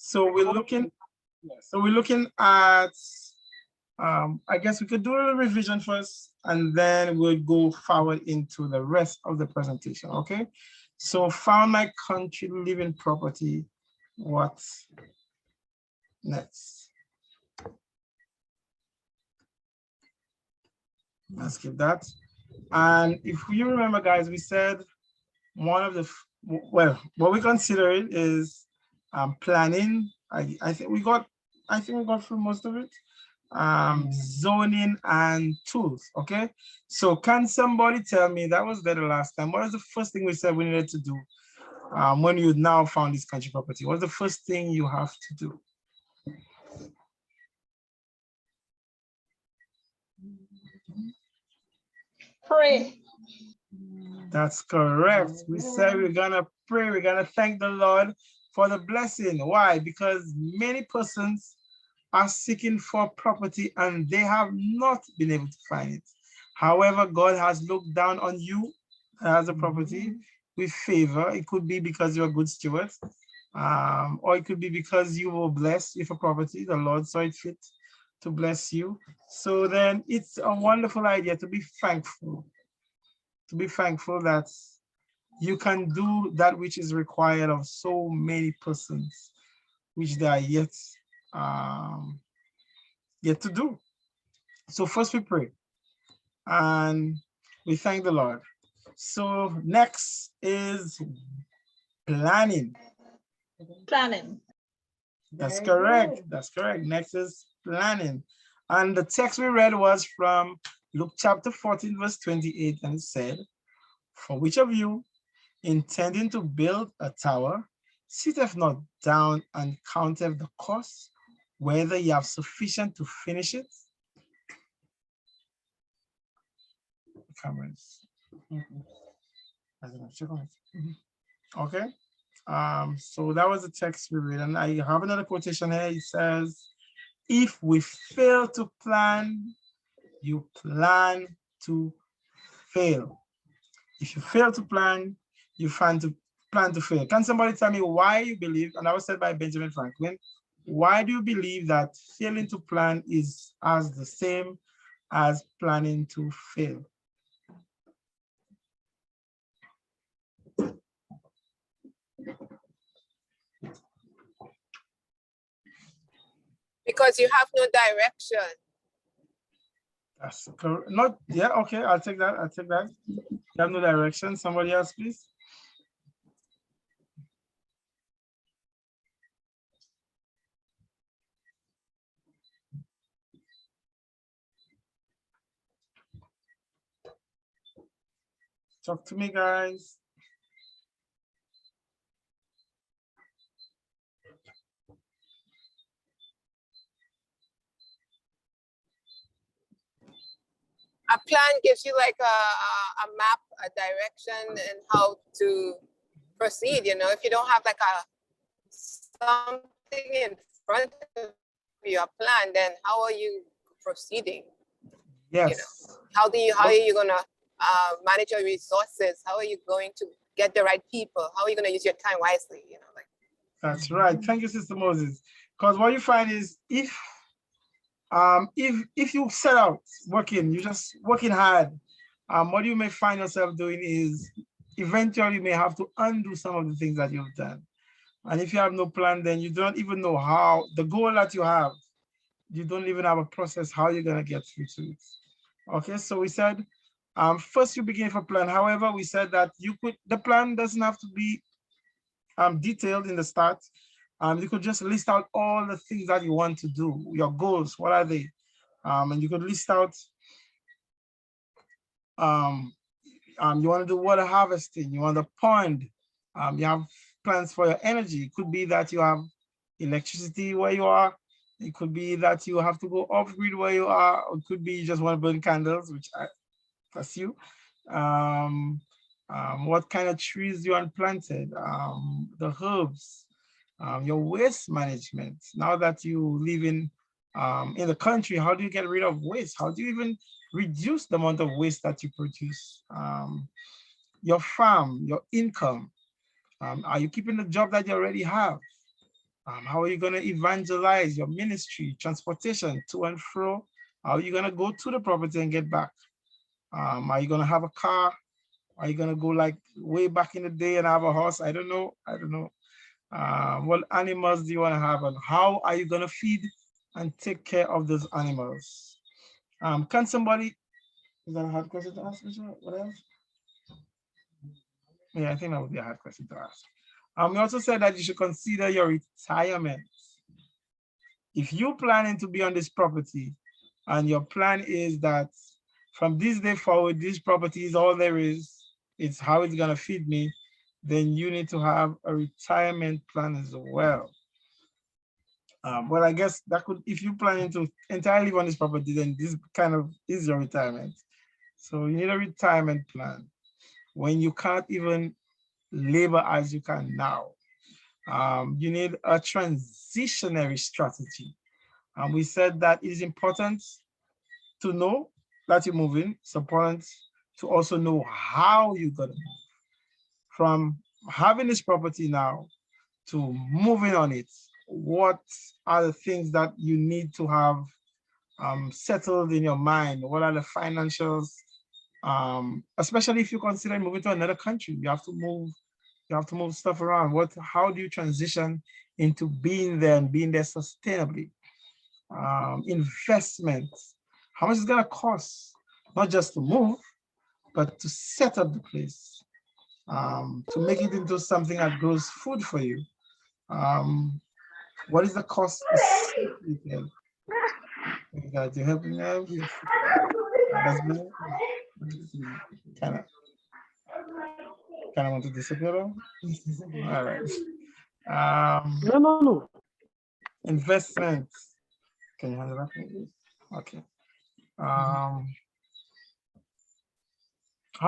So we're looking at, I guess we could do a revision first, and then we'll go forward into the rest of the presentation, okay? So found my country, living property, what's next? Let's skip that. And if you remember, guys, we said one of the, well, what we consider it is planning. I think we got through most of it. Zoning and tools, okay? So can somebody tell me, that was there the last time, what is the first thing we said we needed to do when you now found this country property? What's the first thing you have to do? Pray. That's correct. We said we're gonna pray, we're gonna thank the Lord for the blessing. Why? Because many persons are seeking for property and they have not been able to find it. However, God has looked down on you as a property with favor. It could be because you're a good steward, or it could be because you were blessed with a property. The Lord saw it fit to bless you. So then it's a wonderful idea to be thankful. To be thankful that you can do that which is required of so many persons, which they are yet to do. So first we pray and we thank the Lord. So next is planning. Planning. That's correct. That's correct. Next is planning. And the text we read was from Luke chapter 14, verse 28, and it said, "For which of you, intending to build a tower, sitteth not down and counteth the cost, whether you have sufficient to finish it?" Cameras. Okay. So that was the text we read, and I have another quotation here. It says, "If we fail to plan, you plan to fail." If you fail to plan, you plan to fail. Can somebody tell me why you believe, and that was said by Benjamin Franklin, why do you believe that failing to plan is as the same as planning to fail? Because you have no direction. That's correct. Not, yeah, okay, I'll take that. I'll take that. You have no direction. Somebody else, please. Talk to me, guys. A plan gives you like a map, a direction, and how to proceed. You know, if you don't have like something in front of your plan, then how are you proceeding? Yes. You know, how are you gonna manage your resources? How are you going to get the right people? How are you gonna use your time wisely? You know, like. That's right. Thank you, Sister Moses. Because what you find is if you set out working, you're just working hard, what you may find yourself doing is eventually you may have to undo some of the things that you've done. And if you have no plan, then you don't even know how the goal that you have, you don't even have a process how you're going to get through to it. Okay, so we said first you begin with a plan. However, we said that the plan doesn't have to be detailed in the start. You could just list out all the things that you want to do, your goals, what are they? And you could list out, you want to do water harvesting, you want a pond, you have plans for your energy. It could be that you have electricity where you are. It could be that you have to go off-grid where you are. Or it could be you just want to burn candles, which that's you. What kind of trees you want planted, the herbs, your waste management. Now that you live in the country, how do you get rid of waste? How do you even reduce the amount of waste that you produce? Your farm, your income. Are you keeping the job that you already have? How are you going to evangelize your ministry, transportation to and fro? How are you going to go to the property and get back? Are you going to have a car? Are you going to go like way back in the day and have a horse? I don't know. I don't know. What animals do you want to have, and how are you going to feed and take care of those animals? Can somebody, is that a hard question to ask, Michelle? What else? Yeah, I think that would be a hard question to ask. We also said that you should consider your retirement. If you're planning to be on this property and your plan is that from this day forward, this property is all there is, it's how it's gonna feed me, then you need to have a retirement plan as well. Well, I guess that could, if you're planning to entirely live on this property, then this kind of is your retirement. So you need a retirement plan when you can't even labor as you can now. You need a transitionary strategy. And we said that it is important to know that you're moving. It's important to also know how you're gonna move. From having this property now to moving on it, what are the things that you need to have settled in your mind? What are the financials? Especially if you consider moving to another country, you have to move stuff around. How do you transition into being there and being there sustainably? Investments, how much is it gonna cost? Not just to move, but to set up the place, to make it into something that grows food for you. What is the cost associated? God, you help me now. That's better. Kind of want to disappear. All right. No. Investments. Can you handle that, please? Okay. How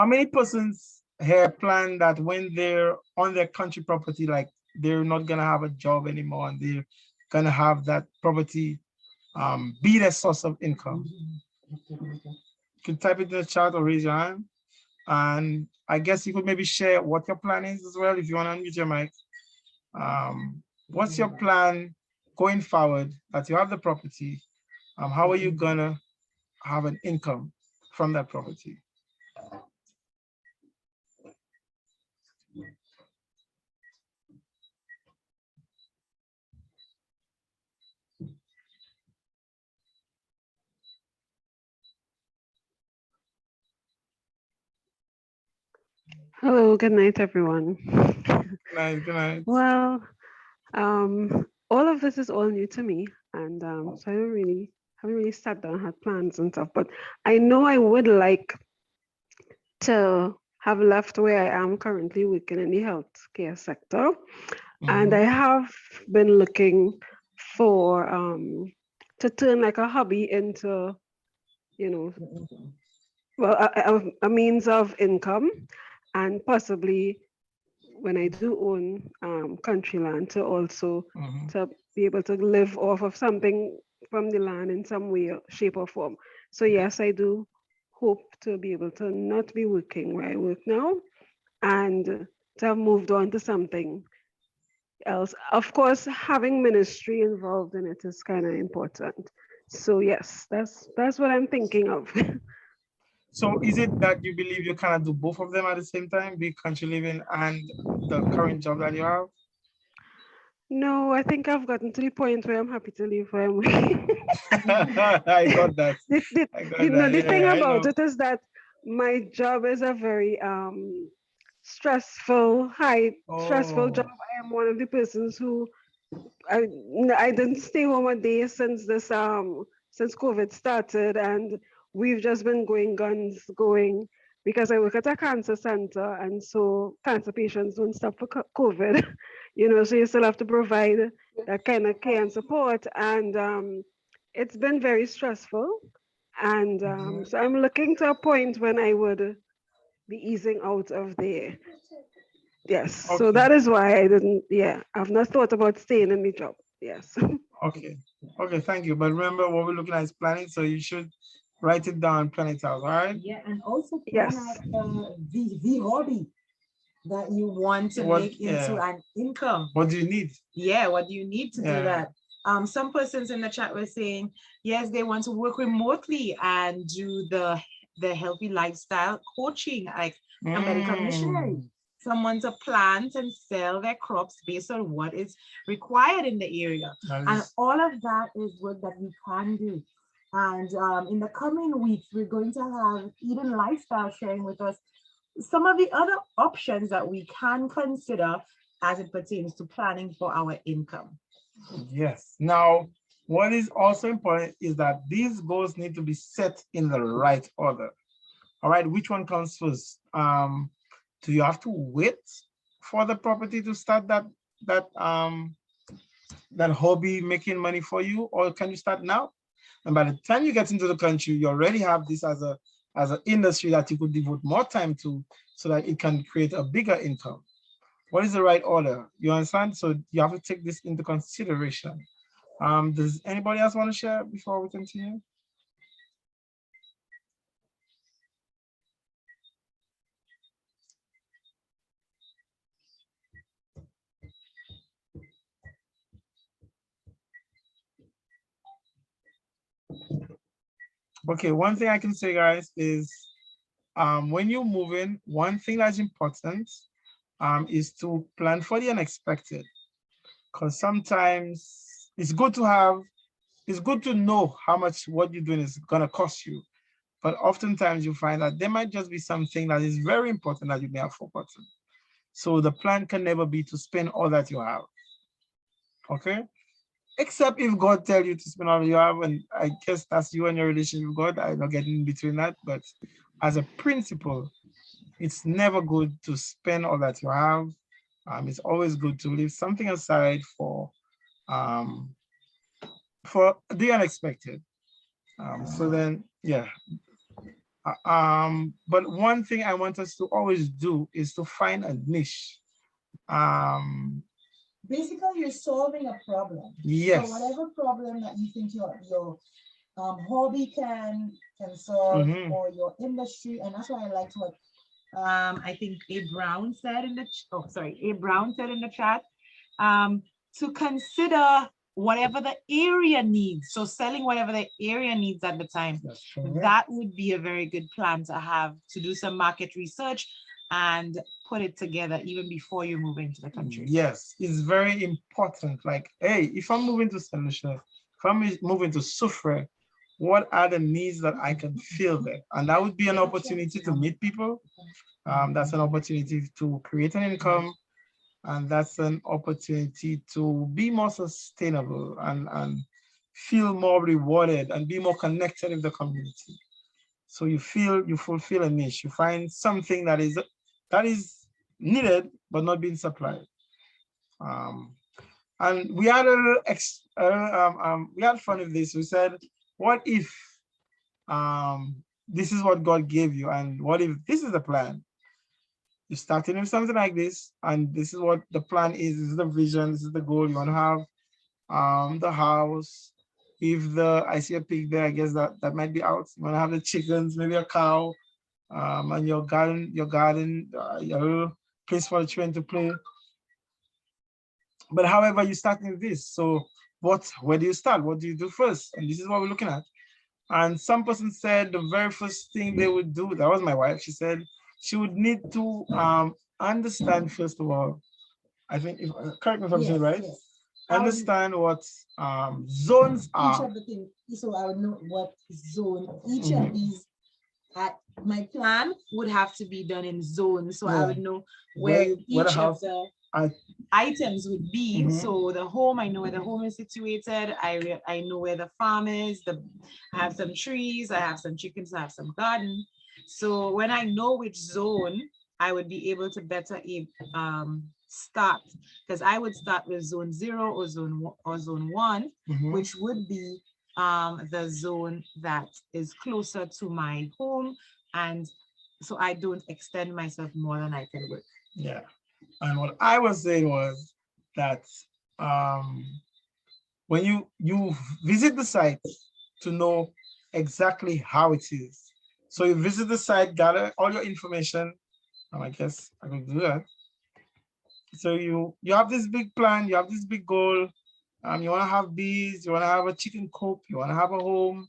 many persons here plan that when they're on their country property, like they're not gonna have a job anymore and they're gonna have that property be their source of income? You can type it in the chat or raise your hand. And I guess you could maybe share what your plan is as well if you want to unmute your mic. What's your plan going forward that you have the property? How are you gonna have an income from that property? Hello, good night, everyone. Good night, good night. Well, all of this is all new to me, and so I haven't really sat down and had plans and stuff. But I know I would like to have left where I am currently working in the healthcare sector, and I have been looking for to turn like a hobby into, well, a means of income, and possibly when I do own country land to also to be able to live off of something from the land in some way, shape or form. So yes, I do hope to be able to not be working where I work now and to have moved on to something else. Of course, having ministry involved in it is kind of important. So yes, that's what I'm thinking of. So is it that you believe you kind of do both of them at the same time, be country living and the current job that you have? No, I think I've gotten to the point where I'm happy to leave where I'm working. I got that. The thing about it is that my job is a very stressful job. I am one of the persons who I didn't stay home a day since COVID started, and we've just been going guns going because I work at a cancer center, and so cancer patients don't stop for COVID, so you still have to provide that kind of care and support, and it's been very stressful, and so I'm looking to a point when I would be easing out of there. Yes, okay. So that is why I've not thought about staying in the job. Yes. Okay, thank you. But remember what we're looking at is planning, so you should write it down, plan it out, all right? Yeah, and also plan out the hobby. that you want to make into an income. What do you need? Yeah, what do you need to do that? Some persons in the chat were saying, yes, they want to work remotely and do the healthy lifestyle coaching, like a medical missionary. Someone to plant and sell their crops based on what is required in the area. And all of that is work that we can do. And in the coming weeks, we're going to have Eden Lifestyle sharing with us some of the other options that we can consider as it pertains to planning for our income. Yes. Now, what is also important is that these goals need to be set in the right order. All right, which one comes first? Do you have to wait for the property to start that hobby making money for you, or can you start now? And by the time you get into the country, you already have this as an industry that you could devote more time to, so that it can create a bigger income. What is the right order? You understand? So you have to take this into consideration. Does anybody else want to share before we continue? Okay, one thing I can say, guys, is when you're moving, one thing that's important is to plan for the unexpected. Because sometimes it's good to know how much what you're doing is gonna cost you. But oftentimes you find that there might just be something that is very important that you may have forgotten. So the plan can never be to spend all that you have. Okay? Except if God tells you to spend all you have, and I guess that's you and your relationship with God. I'm not getting in between that, but as a principle, it's never good to spend all that you have. It's always good to leave something aside for the unexpected. So then, yeah. But one thing I want us to always do is to find a niche. Basically, you're solving a problem. Yes. So whatever problem that you think your hobby can solve, or your industry, and that's why I liked what I think A Brown said in the chat, to consider whatever the area needs. So selling whatever the area needs at the time. That would be a very good plan to have, to do some market research and put it together even before you move into the country. Yes, it's very important. Like, hey, if I'm moving to St. Lucia, if I'm moving to Soufrière, what are the needs that I can fill there? And that would be an opportunity to meet people. That's an opportunity to create an income. And that's an opportunity to be more sustainable and feel more rewarded and be more connected with the community. So you fulfill a niche. You find something that is needed but not being supplied. And we had we had fun with this. We said, what if this is what God gave you, and what if this is the plan? You're starting with something like this, and this is what the plan is. This is the vision. This is the goal. You want to have the house. If I see a pig there, I guess that might be out. You want to have the chickens, maybe a cow, and your garden, your place for the children to play. But however, you're starting with this. So where do you start? What do you do first? And this is what we're looking at. And some person said the very first thing they would do, that was my wife, she said she would need to understand, first of all, I think, correct me if I'm saying right, yes. Understand what zones are. Each of the things, so I would know what zone each of these, my plan would have to be done in zones. So I would know where each of the items would be. So the home, I know where the home is situated. I know where the farm is. I have some trees, I have some chickens, I have some garden. So when I know which zone, I would be able to better start, because I would start with zone 0 or zone 1, which would be the zone that is closer to my home, and so I don't extend myself more than I can work. Yeah, and what I was saying was that when you visit the site to know exactly how it is. So you visit the site, gather all your information. I guess I could do that. So you have this big plan, you have this big goal. You want to have bees, you want to have a chicken coop, you want to have a home,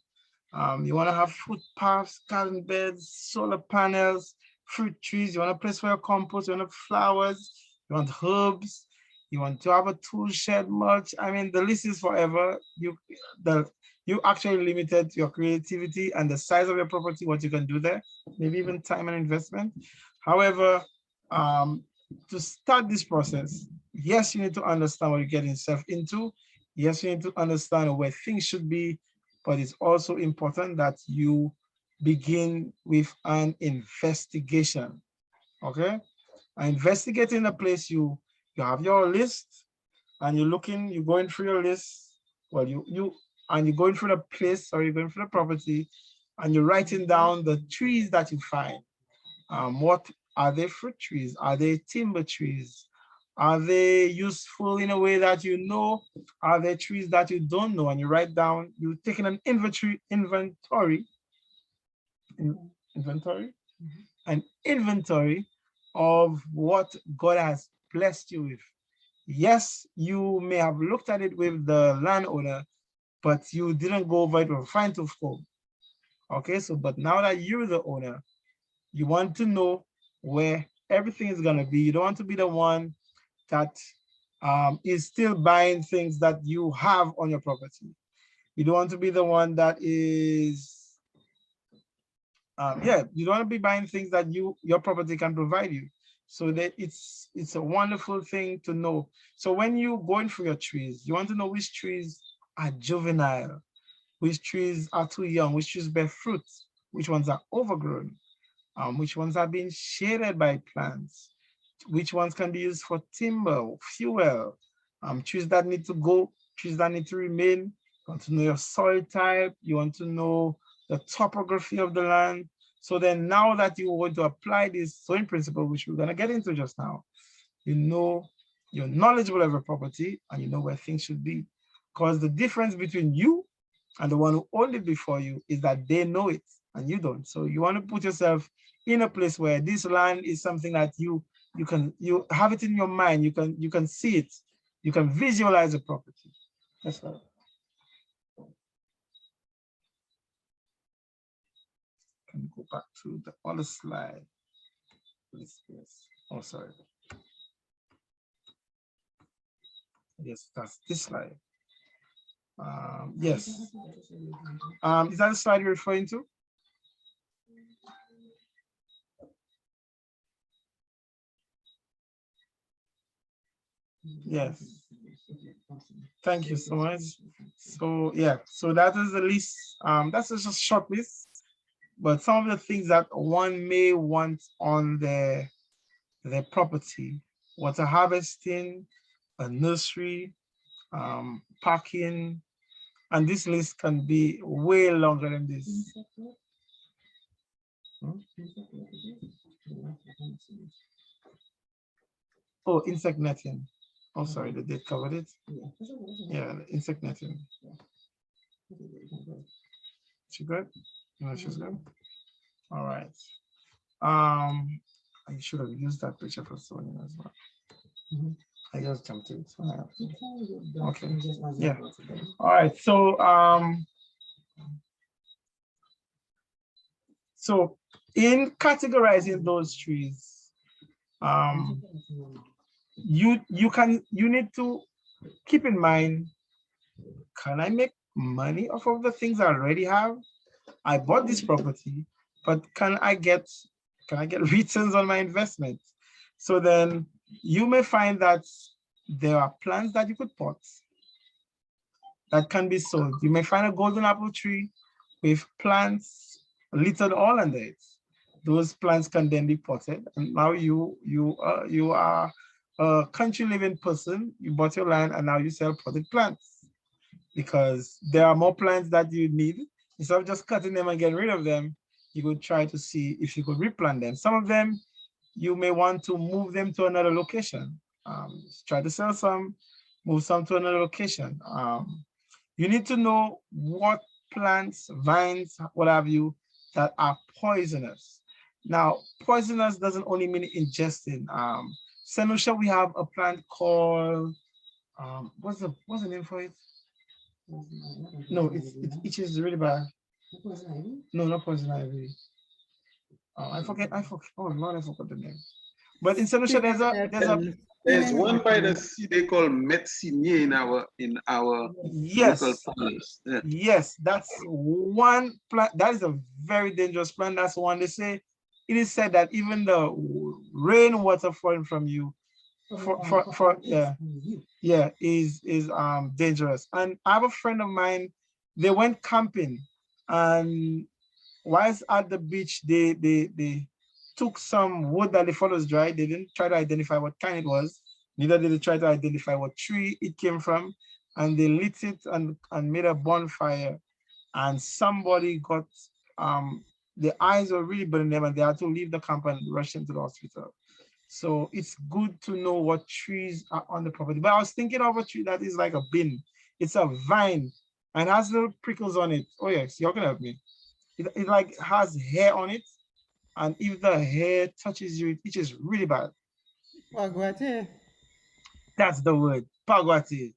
you want to have footpaths, garden beds, solar panels, fruit trees, you want a place for your compost, you want flowers, you want herbs, you want to have a tool shed, mulch. I mean, the list is forever. You actually limited your creativity and the size of your property, what you can do there, maybe even time and investment. However, to start this process, yes, you need to understand what you're getting yourself into. Yes, you need to understand where things should be, but it's also important that you begin with an investigation, okay? Investigating a place, you have your list, and you're going through your list. Well, you're going through the place, or you're going through the property, and you're writing down the trees that you find. What are they? Fruit trees? Are they timber trees? Are they useful in a way that you know? Are there trees that you don't know? And you write down, you're taking an inventory, an inventory of what God has blessed you with. Yes, you may have looked at it with the landowner, but you didn't go over it with a fine-tooth comb. Okay, so but now that you're the owner, you want to know where everything is going to be. You don't want to be the one that is still buying things that you have on your property. You don't want to be the one that is, you don't want to be buying things that your property can provide you. So that it's a wonderful thing to know. So when you're going through your trees, you want to know which trees are juvenile, which trees are too young, which trees bear fruit, which ones are overgrown, which ones are being shaded by plants, which ones can be used for timber, fuel, trees that need to go, trees that need to remain. You want to know your soil type, you want to know the topography of the land. So then now that you want to apply this sowing principle, which we're going to get into just now, you know, you're knowledgeable of your property and you know where things should be. Because the difference between you and the one who owned it before you is that they know it and you don't. So you want to put yourself in a place where this land is something that you have it in your mind, you can see it, you can visualize the property. That's right. Can go back to the other slide. Yes. Oh, sorry. Yes, that's this slide. Yes. Is that the slide you're referring to? Yes. Thank you so much. So yeah, so that is the list. That's just a short list, but some of the things that one may want on their property: water harvesting, a nursery, parking, and this list can be way longer than this. Oh, insect netting. Oh, sorry, they did cover it. Yeah, insect netting. She good? No, she's good. All right. I should have used that picture for Sonia as well. I just jumped to it. Okay. Yeah. All right. So in categorizing those trees, you need to keep in mind, can I make money off of the things I already have? I bought this property, but can I get returns on my investment? So then you may find that there are plants that you could pot that can be sold. You may find a golden apple tree with plants littered all under it. Those plants can then be potted, and now you are a country living person. You bought your land and now you sell potted plants because there are more plants that you need. Instead of just cutting them and getting rid of them, you could try to see if you could replant them. Some of them you may want to move them to another location. Try to sell some, move some to another location. You need to know what plants, vines, what have you, that are poisonous. Now, poisonous doesn't only mean ingesting. St. Lucia, we have a plant called what's the name for it? No, it itches really bad. No, not poison ivy. I forget. Oh Lord, I forgot the name. But in St. Lucia, there's one by the sea they call Metzinier in our yes, local forest. Yeah. Yes, that's one plant. That is a very dangerous plant. That's one they say. It is said that even the rainwater falling from you is dangerous. And I have a friend of mine, they went camping, and whilst at the beach, they took some wood that they thought was dry. They didn't try to identify what kind it was, neither did they try to identify what tree it came from, and they lit it and made a bonfire, and somebody got the eyes were really burning them, and they had to leave the camp and rush into the hospital. So it's good to know what trees are on the property. But I was thinking of a tree that is like a bin. It's a vine and has little prickles on it. Oh yes, you're gonna help me. It like has hair on it, and if the hair touches you, it itches really bad. Pagwate. That's the word, pagwate.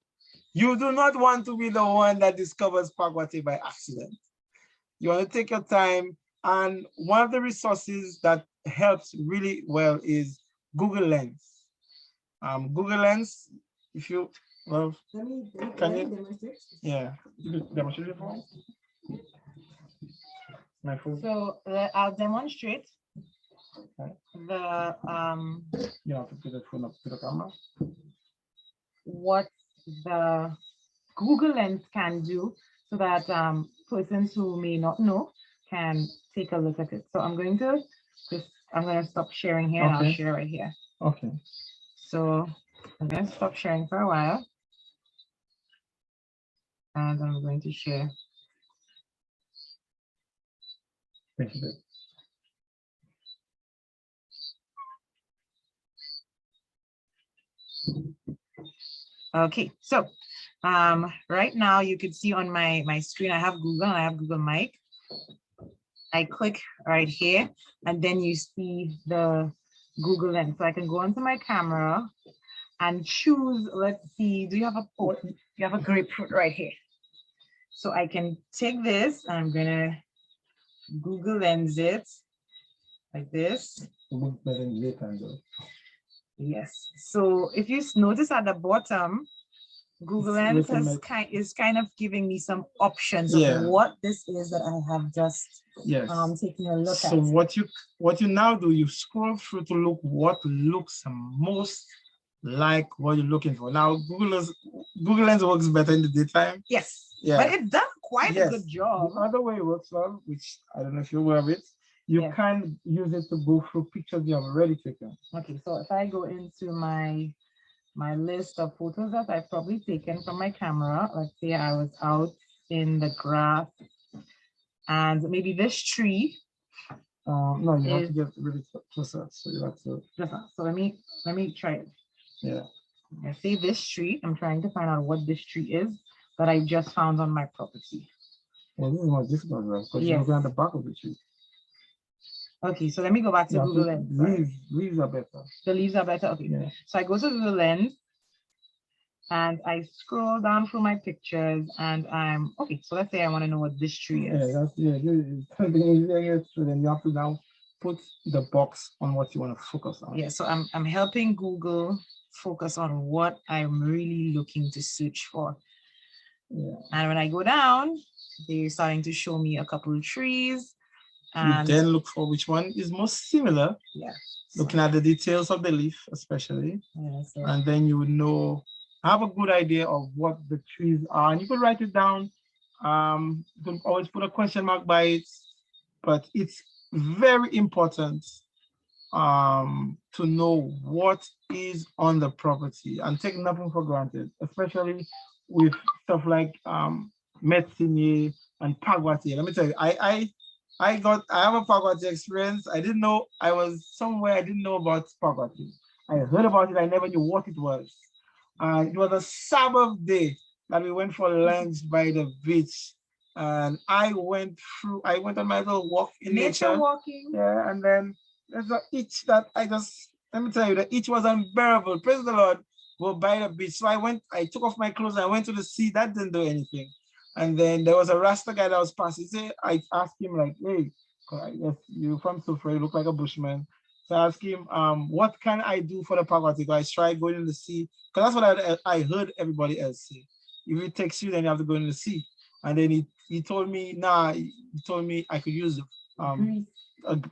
You do not want to be the one that discovers pagwate by accident. You want to take your time, and one of the resources that helps really well is Google Lens. Google Lens, if you well, can you demonstrate? Yeah, you can demonstrate it for me. My phone. So I'll demonstrate Okay. the You have to put the phone up to the camera. what the Google Lens can do, so that persons who may not know can take a look at it. So I'm going to stop sharing here, and I'll share right here. Okay. So I'm going to stop sharing for a while, and I'm going to share. Thank you. Okay, so right now you can see on my screen, I have Google, I have Google Mic. I click right here, and then you see the Google Lens. So I can go onto my camera and choose, let's see, do you have a grapefruit right here? So I can take this, and I'm gonna Google Lens it like this. Yes. So if you notice at the bottom, Google Lens is kind of giving me some options of what this is that I have just taken a look at. So what you now do, you scroll through to look what looks most like what you're looking for. Now Google Lens works better in the daytime. Yes. Yeah. But it does quite a good job. The other way it works well, which I don't know if you're aware of it, you can use it to go through pictures you have already taken. Okay, so if I go into my list of photos that I've probably taken from my camera, let's say I was out in the grass, and maybe this tree. No, you have to get really closer. So you have to. So let me try it. Yeah. I see this tree. I'm trying to find out what this tree is that I just found on my property. Well, this is more difficult, right? Because you're looking at the back of the tree. Okay, so let me go back to Google Lens. Leaves are better. The leaves are better. Okay. Yeah. So I go to Google Lens, and I scroll down through my pictures, and I'm okay. So let's say I want to know what this tree is. So then you have to now put the box on what you want to focus on. Yeah. So I'm helping Google focus on what I'm really looking to search for. Yeah. And when I go down, they're starting to show me a couple of trees. And you then look for which one is most similar. Yeah. Looking at the details of the leaf, especially. Yeah, and then you would know, have a good idea of what the trees are. And you could write it down. You can always put a question mark by it. But it's very important to know what is on the property and take nothing for granted, especially with stuff like Metzinier and Pagwate. Let me tell you, I have a Pagwate experience. I didn't know, I was somewhere, I didn't know about Pagwate. I heard about it, I never knew what it was. It was a Sabbath day that we went for lunch by the beach. And I went on my little walk in nature. Walking. Yeah, and then there's an itch that I just let me tell you, the heat was unbearable. Praise the Lord. We're by the beach. So I took off my clothes and I went to the sea. That didn't do anything. And then there was a Rasta guy that was passing. I asked him like, hey, yes, you're from Sufra, you look like a bushman. So I asked him, what can I do for the poverty? I tried going in the sea. Because that's what I heard everybody else say. If it takes you, then you have to go in the sea. And then he told me, he told me I could use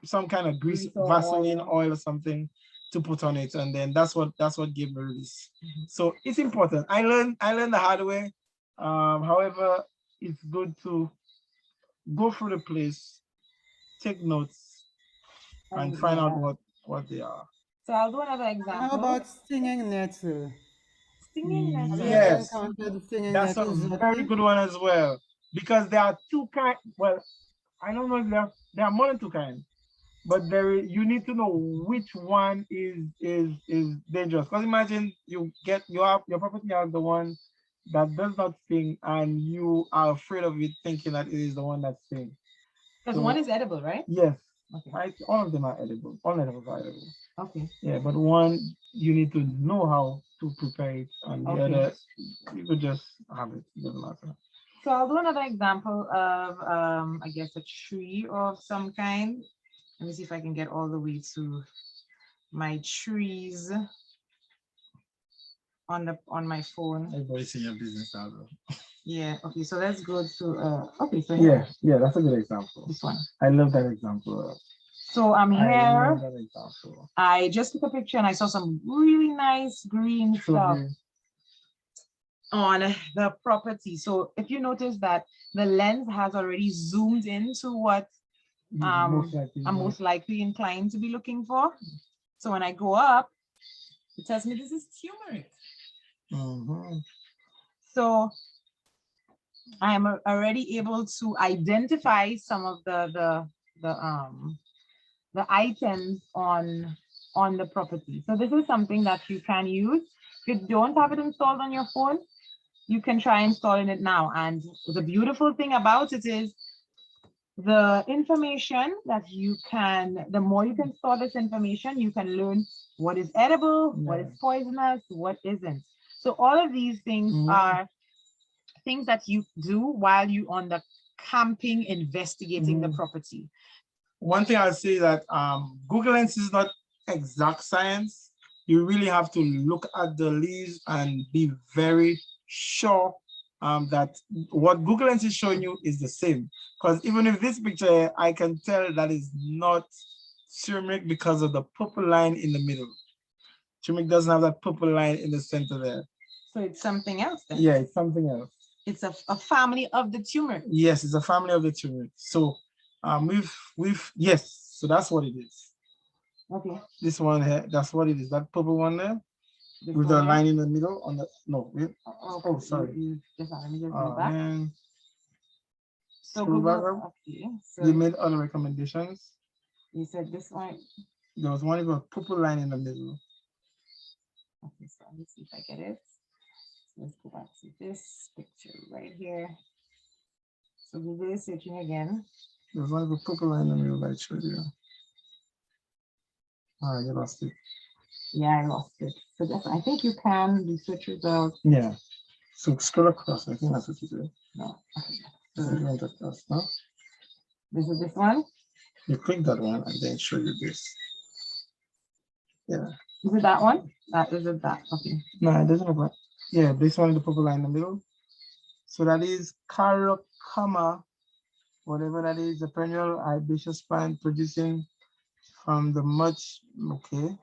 some kind of grease, Vaseline oil or something to put on it. And then that's what gave me release. So it's important. I learned the hard way. However, it's good to go through the place, take notes, and find out what they are. So I'll do another example. How about stinging nettle? Stinging nettle. Yes, stinging that's a very good one as well. Because there are two kinds. Well, I don't know if there are more than two kinds, but you need to know which one is dangerous. Because imagine your property has the one that does not sting, and you are afraid of it, thinking that it is the one that stings. Because one is edible, right? Yes. Okay. Right? All of them are edible. All edibles are edible. Okay. Yeah, but one you need to know how to prepare it, and the other you could just have it. It doesn't matter. So I'll do another example of I guess a tree of some kind. Let me see if I can get all the way to my trees on my phone. Everybody's in your business now, though. Yeah. Okay. So let's go to okay. So yeah, that's a good example. This one. I love that example. So I'm here. I love that example. I just took a picture and I saw some really nice green stuff on the property. So if you notice that the lens has already zoomed into what I'm most likely inclined to be looking for. So when I go up, it tells me this is turmeric. So I'm already able to identify some of the items on the property. So this is something that you can use. If you don't have it installed on your phone, you can try installing it now. And the beautiful thing about it is the information that the more you can store this information, you can learn what is edible, what is poisonous, what isn't. So all of these things are things that you do while you're on the camping, investigating the property. One thing I'll say that Google Lens is not exact science. You really have to look at the leaves and be very sure that what Google Lens is showing you is the same. Because even if this picture, I can tell that is not turmeric because of the purple line in the middle. Turmeric doesn't have that purple line in the center there. So it's something else then? Yeah, it's something else. It's a family of the turmeric. Yes, it's a family of the turmeric. So yes, so that's what it is. Okay. This one here, that's what it is. That purple one there with the line in the middle on the sorry. Let me just go back. Man. So Google, you made other recommendations. You said this one. There was one with a purple line in the middle. Okay, so let me see if I get it. Let's go back to this picture right here. So Google is searching again. There's one with a purple line in the middle that I showed you. You lost it. Yeah, I lost it. So that's, I think you can do search results. Yeah. So scroll across. I think that's what you do. No. Okay. No? This is this one. You click that one and then show you this. Yeah. Is it that one? Is it that? Okay. No, it doesn't look like. Yeah, this one is the purple line in the middle. So that is Carocama, whatever that is, a perennial herbaceous plant producing from the much. Okay.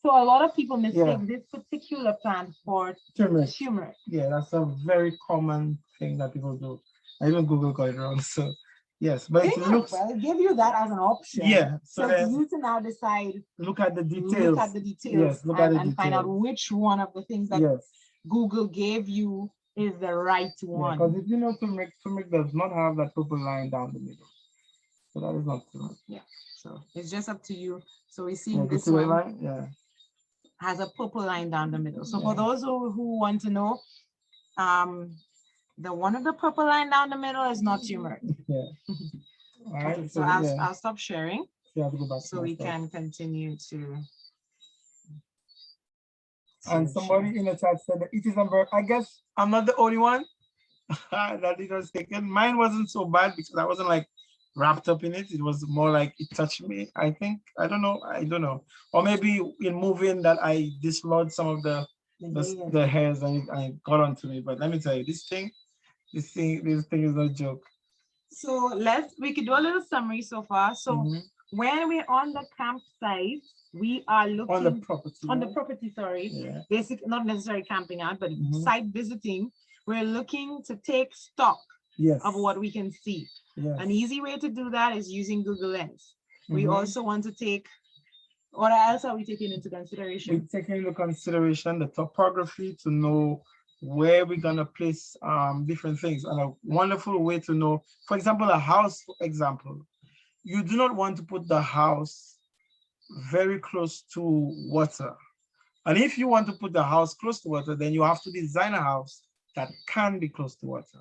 So a lot of people mistake this particular plant for turmeric. Yeah, that's a very common thing that people do. I even Google got it wrong. So yes, but it looks well, it give you that as an option. Yeah. So you to now decide. Look at the details. Look at the details. Yes, look at the and find out which one of the things that Google gave you is the right one. Because if you know turmeric does not have that purple line down the middle. So that is not turmeric. Yeah. So it's just up to you. So we see this one. Line? Has a purple line down the middle. So for those who want to know, the one with the purple line down the middle is not turmeric. Yeah. All right. Okay, so I'll stop sharing you have to go back so we can continue to And somebody in the chat said that it is number. I guess I'm not the only one that it was taken. Mine wasn't so bad because I wasn't like wrapped up in it. It was more like it touched me, I think. I don't know. Or maybe in moving that I dislodged some of the hairs and I got onto me. But let me tell you, this thing is no joke. So we could do a little summary so far. So when we're on the campsite, we are looking on the property, sorry. Yeah. Basically, not necessarily camping out, but site visiting. We're looking to take stock of what we can see. Yes. An easy way to do that is using Google Lens. We also want to take, what else are we taking into consideration? We're taking into consideration the topography to know where we're gonna place different things. And a wonderful way to know, for example, a house, for example, you do not want to put the house very close to water. And if you want to put the house close to water, then you have to design a house that can be close to water.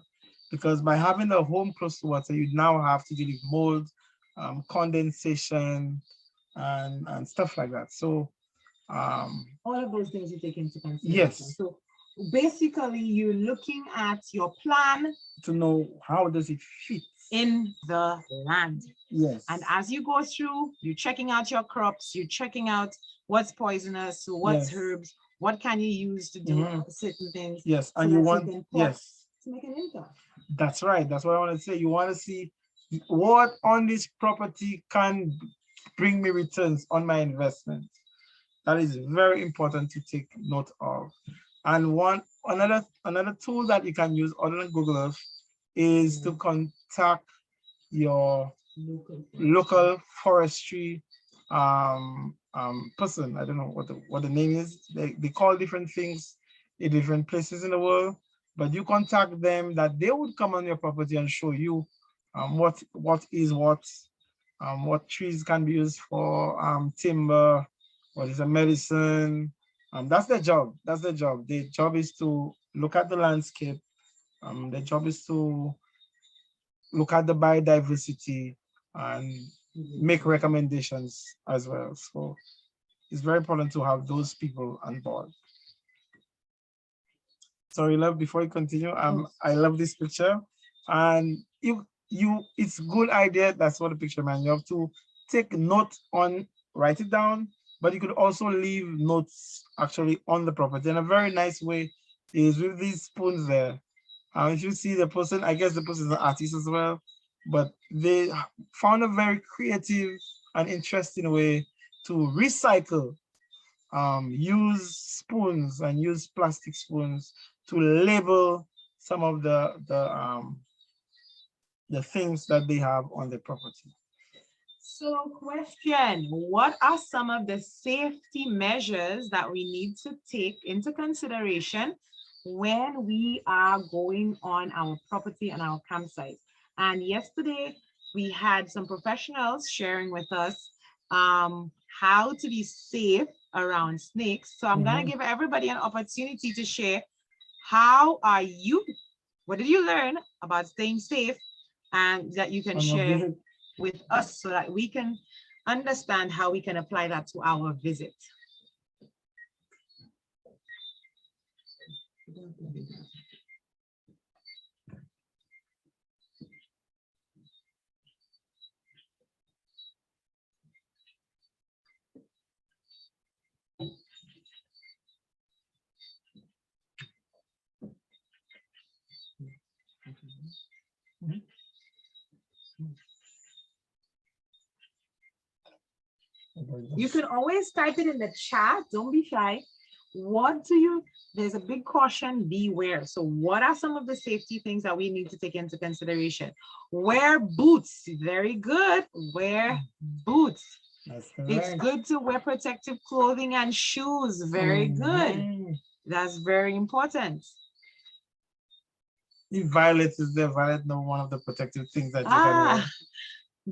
Because by having the home close to water, you now have to deal with mold, condensation, and stuff like that. So all of those things you take into consideration. Yes. So basically, you're looking at your plan to know how does it fit in the land. Yes. And as you go through, you're checking out your crops, you're checking out what's poisonous, what's herbs, what can you use to do certain things. Yes, and you want to make an income. That's right. That's what I want to say. You want to see what on this property can bring me returns on my investment. That is very important to take note of. And another tool that you can use other than Google Earth is to contact your local forestry person. I don't know what the name is. They call different things in different places in the world, but you contact them that they would come on your property and show you what trees can be used for timber, what is a medicine. That's their job. That's their job. Their job is to look at the landscape. Their job is to look at the biodiversity and make recommendations as well. So it's very important to have those people on board. Sorry, love, before you continue, I love this picture. And it's a good idea. That's what the picture, man. You have to take note on, write it down, but you could also leave notes actually on the property. And a very nice way is with these spoons there. If you see the person, I guess the person is an artist as well, but they found a very creative and interesting way to recycle, use spoons and use plastic spoons to label some of the things that they have on their property. So question, what are some of the safety measures that we need to take into consideration when we are going on our property and our campsite? And yesterday we had some professionals sharing with us how to be safe around snakes. So I'm going to give everybody an opportunity to share what did you learn about staying safe, and that you can share with us so that we can understand how we can apply that to our visit. You can always type it in the chat. Don't be shy. There's a big caution, beware. So what are some of the safety things that we need to take into consideration? Wear boots. Very good. Wear boots. It's good to wear protective clothing and shoes. Very good. That's very important. If Violet is there, Violet know one of the protective things that you can wear.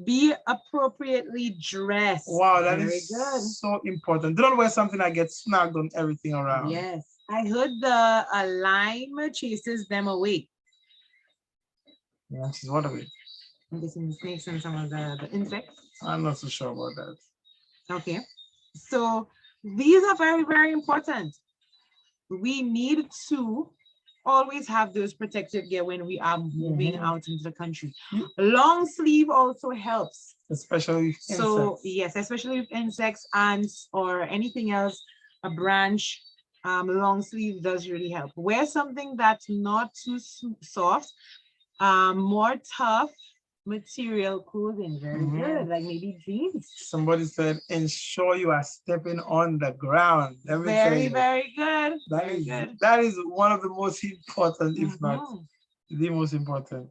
Be appropriately dressed. Wow, that is good. So important. Don't wear something that gets snagged on everything around. Yes, I heard the lime chases them away. Yeah, she's what away? I'm guessing the snakes and some of the insects. I'm not so sure about that. Okay, so these are very, very important. we need to always have those protective gear when we are moving out into the country. Long sleeve also helps. Especially with insects. So yes, especially with insects, ants, or anything else, a branch, long sleeve does really help. Wear something that's not too soft, more tough material clothing. Very good, like maybe jeans. Somebody said, ensure you are stepping on the ground. Very good. That is one of the most important, if not the most important.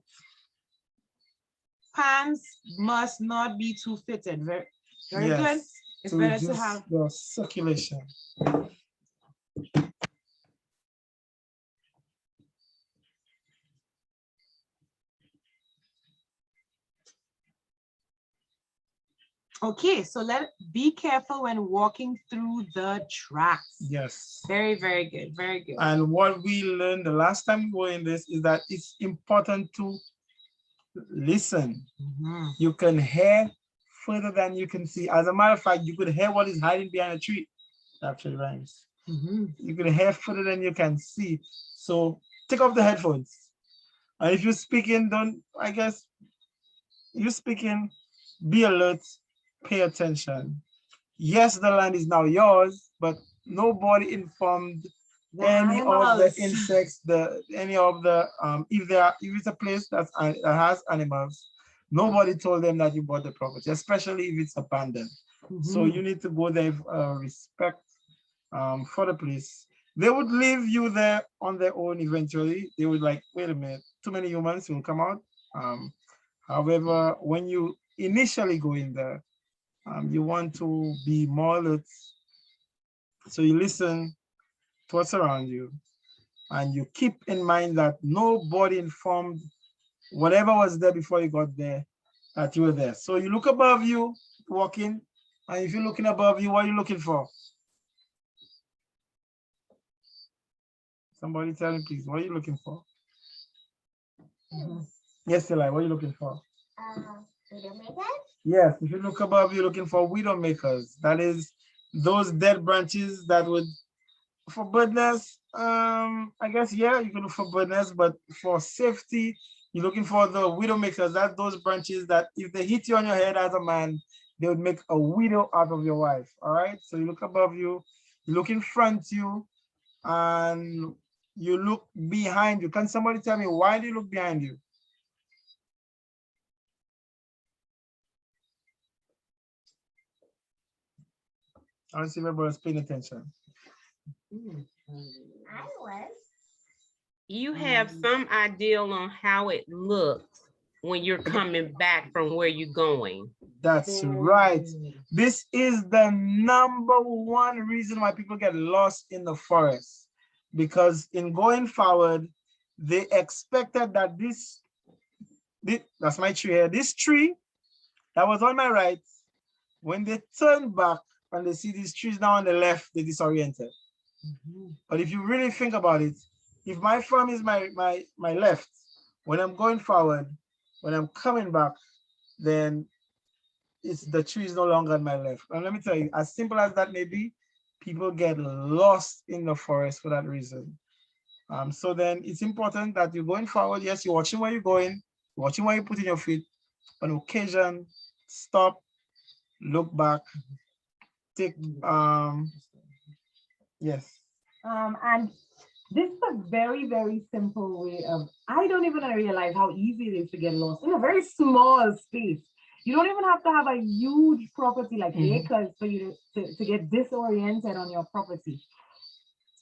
Pants must not be too fitted. Very Yes, good. It's better to have the circulation. Okay, so be careful when walking through the tracks. Yes. Very good. And what we learned the last time we were in this is that it's important to listen. You can hear further than you can see. As a matter of fact, you could hear what is hiding behind a tree. That actually rhymes. You can hear further than you can see. So take off the headphones. And if you're speaking, you're speaking, be alert, pay attention. Yes, the land is now yours, but nobody informed any of the insects, if it's a place that has animals, nobody told them that you bought the property, especially if it's abandoned. So you need to go there with respect for the place. They would leave you there on their own eventually. They would like, wait a minute, too many humans will come out. However, when you initially go in there, you want to be more alert. So you listen to what's around you, and you keep in mind that nobody informed whatever was there before you got there that you were there. So you look above you, walking, and if you're looking above you, what are you looking for? Somebody tell me, please, what are you looking for? Yes, Eli, what are you looking for? Widow makers? Yes, if you look above, you're looking for widow makers. That is those dead branches that would, for bird nest, I guess, yeah, you can look for bird nest, but for safety, you're looking for the widow makers. That's those branches that if they hit you on your head as a man, they would make a widow out of your wife. All right, so you look above you, you look in front you, and you look behind you. Can somebody tell me, why do you look behind you? I don't see my brothers paying attention. I was. You have some idea on how it looks when you're coming back from where you're going. That's right. This is the #1 reason why people get lost in the forest, because in going forward, they expected that this that's my tree here, this tree that was on my right, when they turn back and they see these trees now on the left, they disoriented. But if you really think about it, if my farm is my left, when I'm going forward, when I'm coming back, then the tree is no longer on my left. And let me tell you, as simple as that may be, people get lost in the forest for that reason. So then it's important that you're going forward. Yes, you're watching where you're going, watching where you're putting your feet. On occasion, stop, look back, take, yes. And this is a very, very simple way of, I don't even realize how easy it is to get lost in a very small space. You don't even have to have a huge property like acres for you to get disoriented on your property.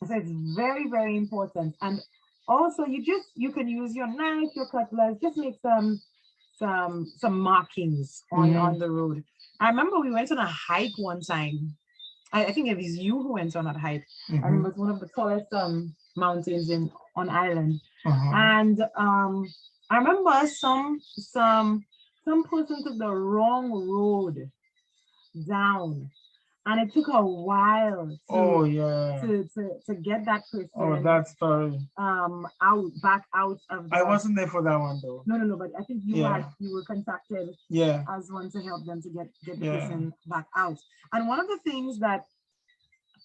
So it's very, very important. And also you can use your knife, your cutlass, just make some markings on the road. I remember we went on a hike one time. I think it was you who went on that hike. I remember it's one of the tallest mountains on Ireland. And I remember some person took the wrong road down, and it took a while to get that person. Oh, that story. Back out of the, I wasn't there for that one though. No, but I think you were contacted as one to help them to get the person back out. And one of the things that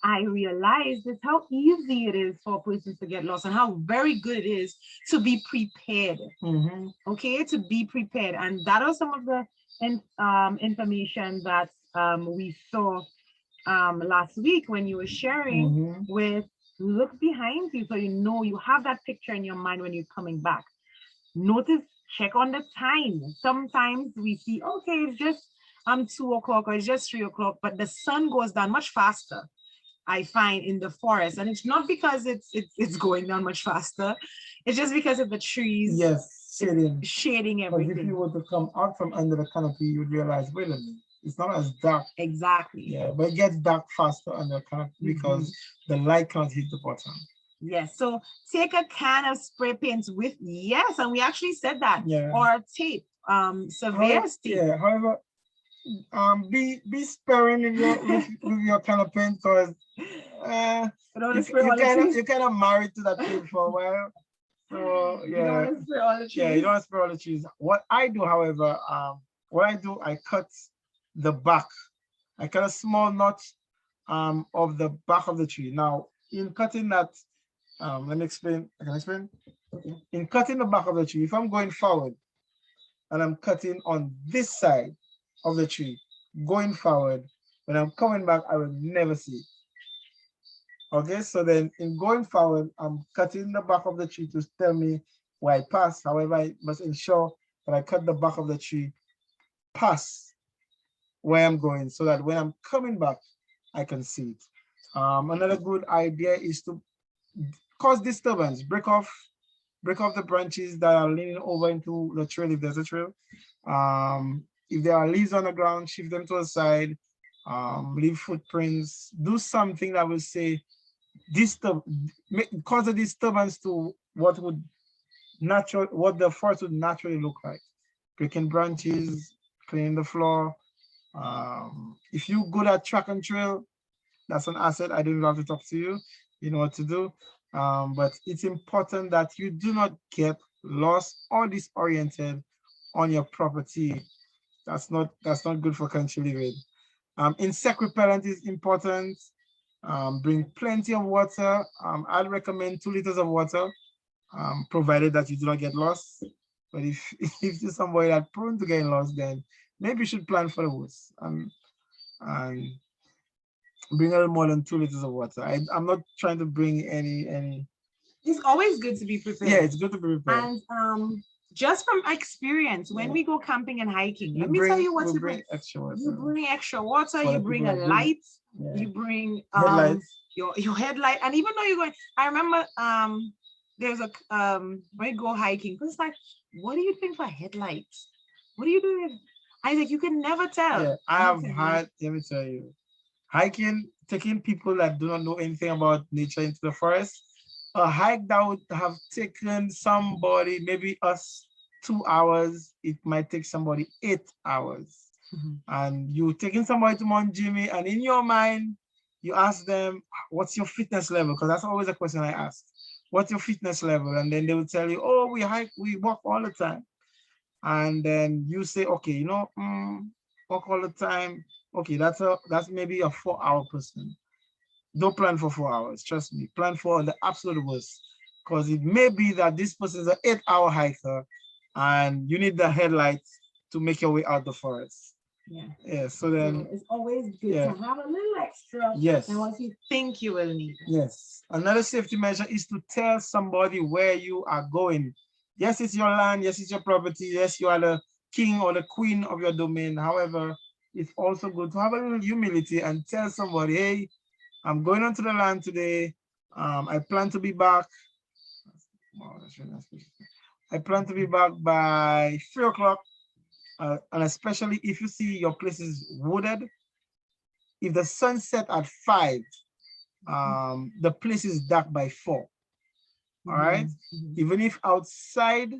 I realized is how easy it is for persons to get lost and how very good it is to be prepared. Okay, to be prepared. And that are some of the information that we saw last week when you were sharing with look behind you so you know you have that picture in your mind when you're coming back. Notice, check on the time. Sometimes we see, okay, it's just 2 o'clock or it's just 3 o'clock, but the sun goes down much faster, I find, in the forest. And it's not because it's going down much faster. It's just because of the trees. Yes, shading everything. But if you were to come out from under the canopy, you'd realize, wait a minute, it's not as dark. Exactly. Yeah, but it gets dark faster under the canopy because the light can't hit the bottom. Yes, so take a can of spray paint with, yes, and we actually said that. Yeah. Or tape, surveyor's tape. Yeah, however, be sparing in your, with your can of paint because you kind of married to that paint for a while. So yeah, you don't want to spray all the trees. Yeah, you don't want to spray all the trees. What I do, however, I cut the back. I cut a small notch of the back of the tree. Now, in cutting that, let me explain. I can explain. Okay. In cutting the back of the tree, if I'm going forward and I'm cutting on this side of the tree, going forward, when I'm coming back, I will never see it. Okay, so then in going forward, I'm cutting the back of the tree to tell me where I pass. However, I must ensure that I cut the back of the tree past where I'm going so that when I'm coming back, I can see it. Another good idea is to cause disturbance, break off the branches that are leaning over into the trail if there's a trail. If there are leaves on the ground, shift them to the side, leave footprints, do something that will say cause a disturbance to what the forest would naturally look like. Breaking branches, cleaning the floor. If you're good at track and trail, that's an asset. I don't have to talk to you. You know what to do. But it's important that you do not get lost or disoriented on your property. That's not good for country living. Insect repellent is important. Bring plenty of water. I'd recommend 2 liters of water, provided that you do not get lost. But if you're somebody that's prone to getting lost, then maybe you should plan for the worst and bring a little more than 2 liters of water. I'm not trying to bring any. It's always good to be prepared. Yeah, it's good to be prepared. And just from experience, when we go camping and hiking, let me tell you what to bring. Extra water. You bring extra water, you bring a light, you bring your headlight. And even though you're going, I remember there's when you go hiking, it's like, what do you think for headlights? What are you doing? Isaac, you can never tell. Yeah, I have had, let me tell you, hiking, taking people that do not know anything about nature into the forest, a hike that would have taken somebody, maybe us, 2 hours, it might take somebody 8 hours. And you taking somebody to Mount Jimmy, and in your mind, you ask them, what's your fitness level? Because that's always a question I ask. What's your fitness level? And then they will tell you, oh, we walk all the time. And then you say, okay, walk all the time. Okay, that's maybe a 4-hour person. Don't plan for 4 hours. Trust me. Plan for the absolute worst. Because it may be that this person is an 8-hour hiker and you need the headlights to make your way out the forest. Yeah. So then it's always good to have a little extra. Yes. And what you think you will need. Yes. Another safety measure is to tell somebody where you are going. Yes, it's your land. Yes, it's your property. Yes, you are the king or the queen of your domain. However, it's also good to have a little humility and tell somebody, hey, I'm going onto the land today. I plan to be back. I plan to be back by 3 o'clock. And especially if you see your place is wooded, if the sun set at 5, the place is dark by 4. All right. Even if outside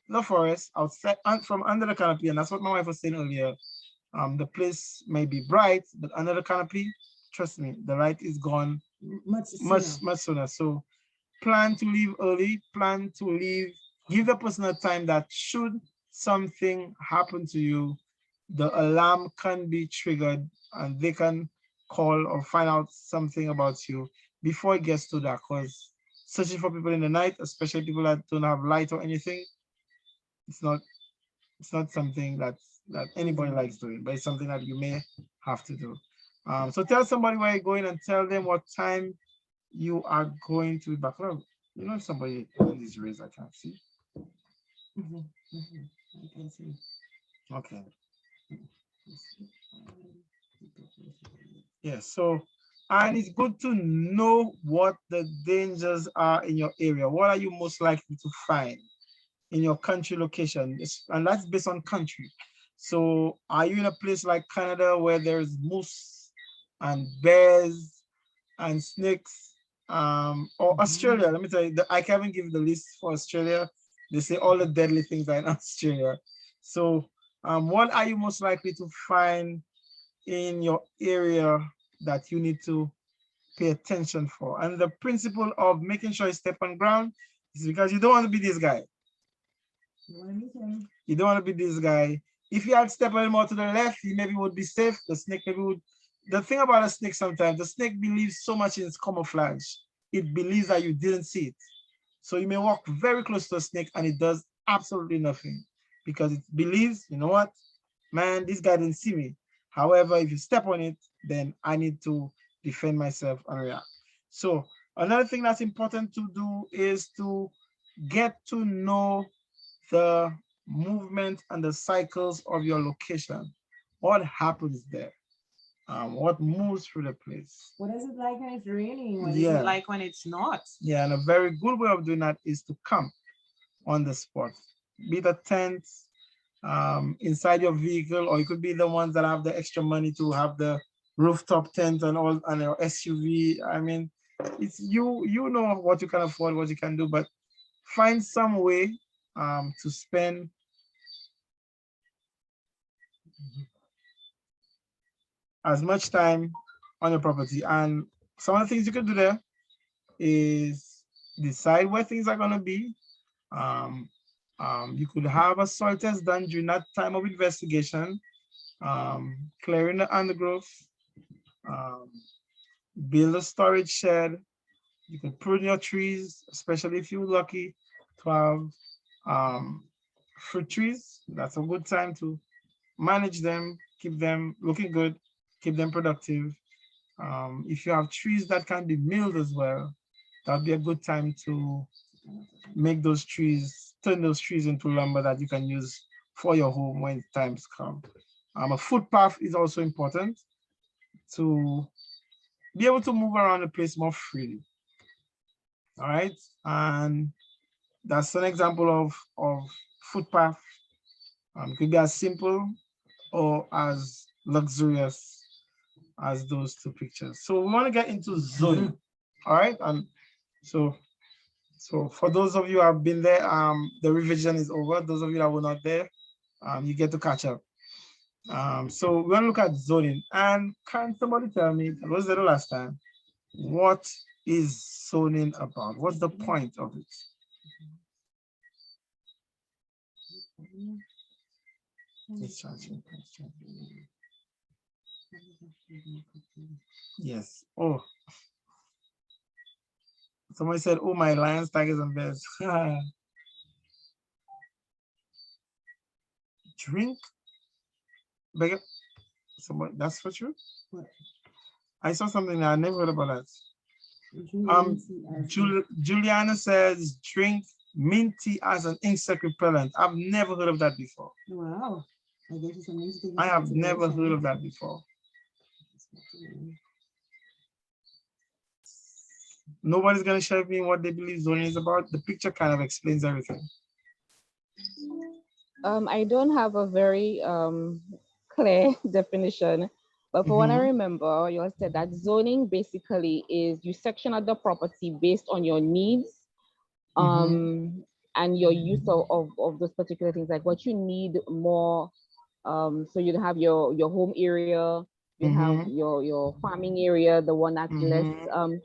the forest, outside from under the canopy, and that's what my wife was saying earlier, the place may be bright, but under the canopy, trust me, the light is gone much sooner. So plan to leave early, plan to leave, give the person a time that should something happen to you, the alarm can be triggered and they can call or find out something about you before it gets too dark. Because searching for people in the night, especially people that don't have light or anything, it's not something that anybody likes doing, but it's something that you may have to do. So tell somebody where you're going and tell them what time you are going to be back. Well, you know, somebody is raised, I can't see. I can see. Okay. Yeah, so, and it's good to know what the dangers are in your area. What are you most likely to find in your country location? And that's based on country. So are you in a place like Canada where there's moose and bears and snakes, or Australia? Let me tell you, I can't even give the list for Australia. They say all the deadly things are in Australia. So what are you most likely to find in your area that you need to pay attention for? And the principle of making sure you step on ground is because you don't want to be this guy. You don't want to be this guy. If you had stepped a little more to the left, you maybe would be safe. The snake maybe would. The thing about a snake sometimes, the snake believes so much in its camouflage. It believes that you didn't see it. So you may walk very close to a snake and it does absolutely nothing because it believes, you know what, man, this guy didn't see me. However, if you step on it, then I need to defend myself and react. So another thing that's important to do is to get to know the movement and the cycles of your location. What happens there? What moves through the place? What is it like when it's raining? What is it like when it's not? Yeah, and a very good way of doing that is to camp on the spot. Be it a tent inside your vehicle, or it could be the ones that have the extra money to have the rooftop tent and all, and your SUV. I mean, it's you know what you can afford, what you can do, but find some way to spend as much time on your property. And some of the things you could do there is decide where things are going to be. You could have a soil test done during that time of investigation, clearing the undergrowth, build a storage shed. You can prune your trees, especially if you're lucky to have fruit trees. That's a good time to manage them, keep them looking good, keep them productive. If you have trees that can be milled as well, that'd be a good time to make those trees, turn those trees into lumber that you can use for your home when times come. A footpath is also important to be able to move around the place more freely. All right, and that's an example of footpath. Could be as simple or as luxurious as those two pictures. So we want to get into zoning. All right, and so for those of you who have been there, the revision is over. Those of you that were not there, you get to catch up. So we're going to look at zoning. And can somebody tell me, I was there the last time, what is zoning about? What's the point of it? Yes. Oh. Somebody said, oh, my lions, tigers, and bears. Drink? Beg somebody, that's for sure? What? I saw something that I never heard about that. Juliana says, drink mint tea as an insect repellent. I've never heard of that before. Wow. I have never heard of that before. Nobody's going to share with me what they believe zoning is about. The picture kind of explains everything. I don't have a very clear definition, but for what I remember, you said that zoning basically is you section out the property based on your needs and your use of those particular things, like what you need more. So you'd have your home area, you have your farming area, the one that's less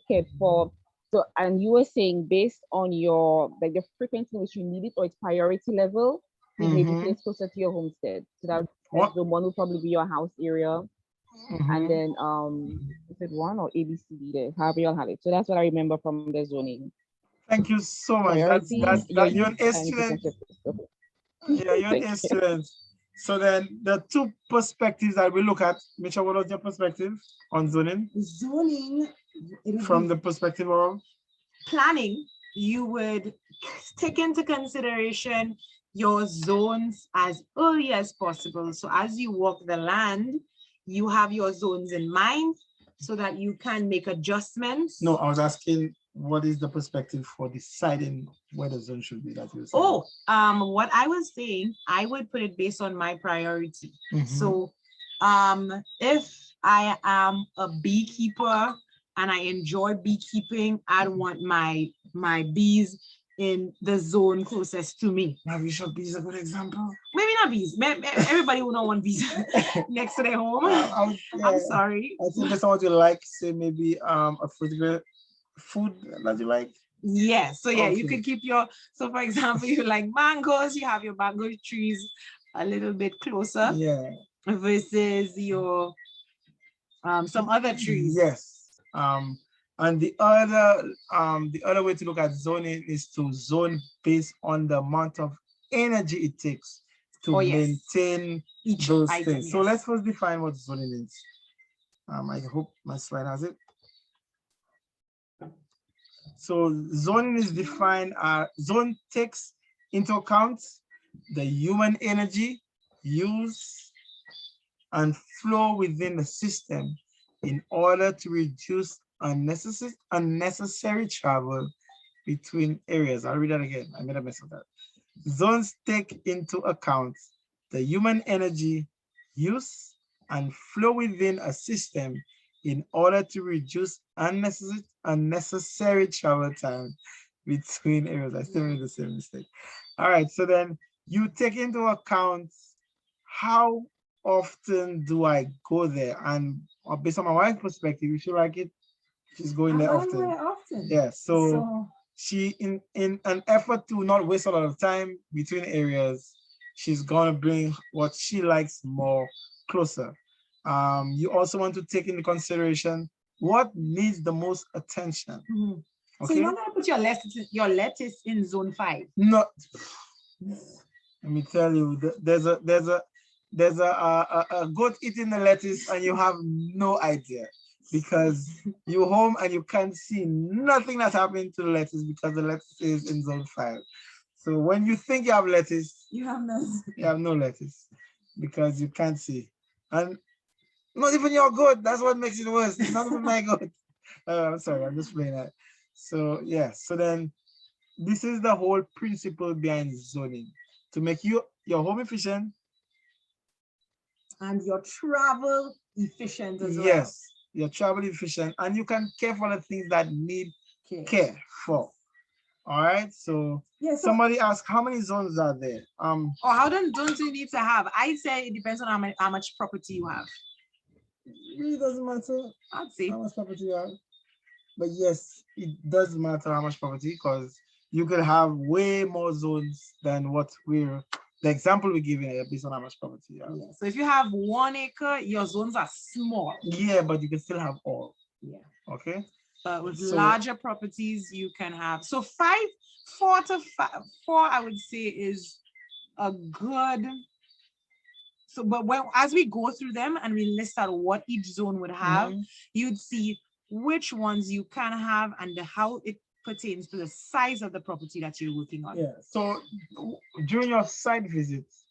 cared for. So, and you were saying based on your the frequency in which you need it or its priority level, maybe place closer to your homestead. So that the one will probably be your house area. and then is it one or ABCD there? However you all have it. So that's what I remember from the zoning. Thank you so much. Priorities, your You're an youth, and excellent. okay. Yeah, you're an excellent. So then the two perspectives that we look at, Mitchell, what was your perspective on zoning? Zoning, from the perspective of planning, you would take into consideration your zones as early as possible. So as you walk the land, you have your zones in mind so that you can make adjustments. No, I was asking what is the perspective for deciding where the zone should be that you said? Oh, what I was saying, I would put it based on my priority. So if I am a beekeeper and I enjoy beekeeping, I'd want my bees in the zone closest to me. Now, Bishop Bee is a good example. Maybe not bees. Everybody will not want bees next to their home. I'm sorry. I think that's what you like. Say maybe a food that you like. Yeah. So yeah, you could keep your. So for example, you like mangoes. You have your mango trees a little bit closer. Yeah. Versus your some other trees. Yes. And the other way to look at zoning is to zone based on the amount of energy it takes to maintain each those item, things. So let's first define what zoning is. I hope my slide has it. So zoning is defined, zone takes into account the human energy use and flow within the system in order to reduce unnecessary travel between areas. I'll read that again. I made a mess of that. Zones take into account the human energy use and flow within a system in order to reduce unnecessary travel time between areas. I still made the same mistake. All right, so then you take into account how often do I go there, and based on my wife's perspective, you feel like it, she's going there often. Yeah, so she in an effort to not waste a lot of time between areas, she's gonna bring what she likes more closer. You also want to take into consideration what needs the most attention. Okay? So you're not gonna put your lettuce in zone 5. No. Let me tell you, there's a goat eating the lettuce and you have no idea, because you're home and you can't see nothing that's happening to the lettuce because the lettuce is in zone 5. So when you think you have lettuce, you have no lettuce because you can't see. And not even your goat, that's what makes it worse. Not even my goat. I'm sorry, I'm just playing that. So yeah, so then this is the whole principle behind zoning, to make your home efficient and your travel efficient as well. Yes, your travel efficient, and you can care for the things that need care for. All right, so somebody asked how many zones are there? Or how don't you need to have? I say it depends on how much property you have. It really doesn't matter. I'd say how much property you have. But yes, it does matter how much property, because you could have way more zones than what the example we're giving here based on how much property you have. Yeah. So if you have 1 acre, your zones are small. Yeah, but you can still have all. Yeah. Okay. But with larger properties, you can have. So 4 to 5, I would say is a good. So, but as we go through them and we list out what each zone would have, you'd see which ones you can have and how it pertains to the size of the property that you're working on. Yeah. So during your site visits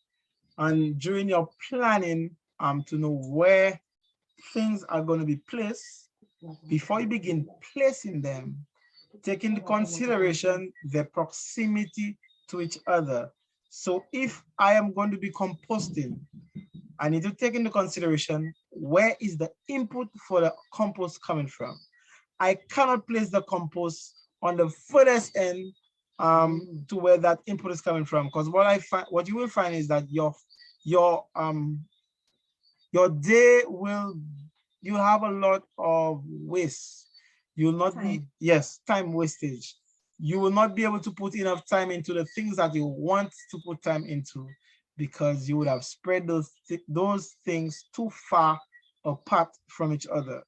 and during your planning, to know where things are going to be placed, before you begin placing them, take into consideration their proximity to each other. So if I am going to be composting, I need to take into consideration where is the input for the compost coming from. I cannot place the compost on the furthest end to where that input is coming from, because what you will find is that your day you have a lot of waste. You will not be time wastage. You will not be able to put enough time into the things that you want to put time into, because you would have spread those things too far apart from each other.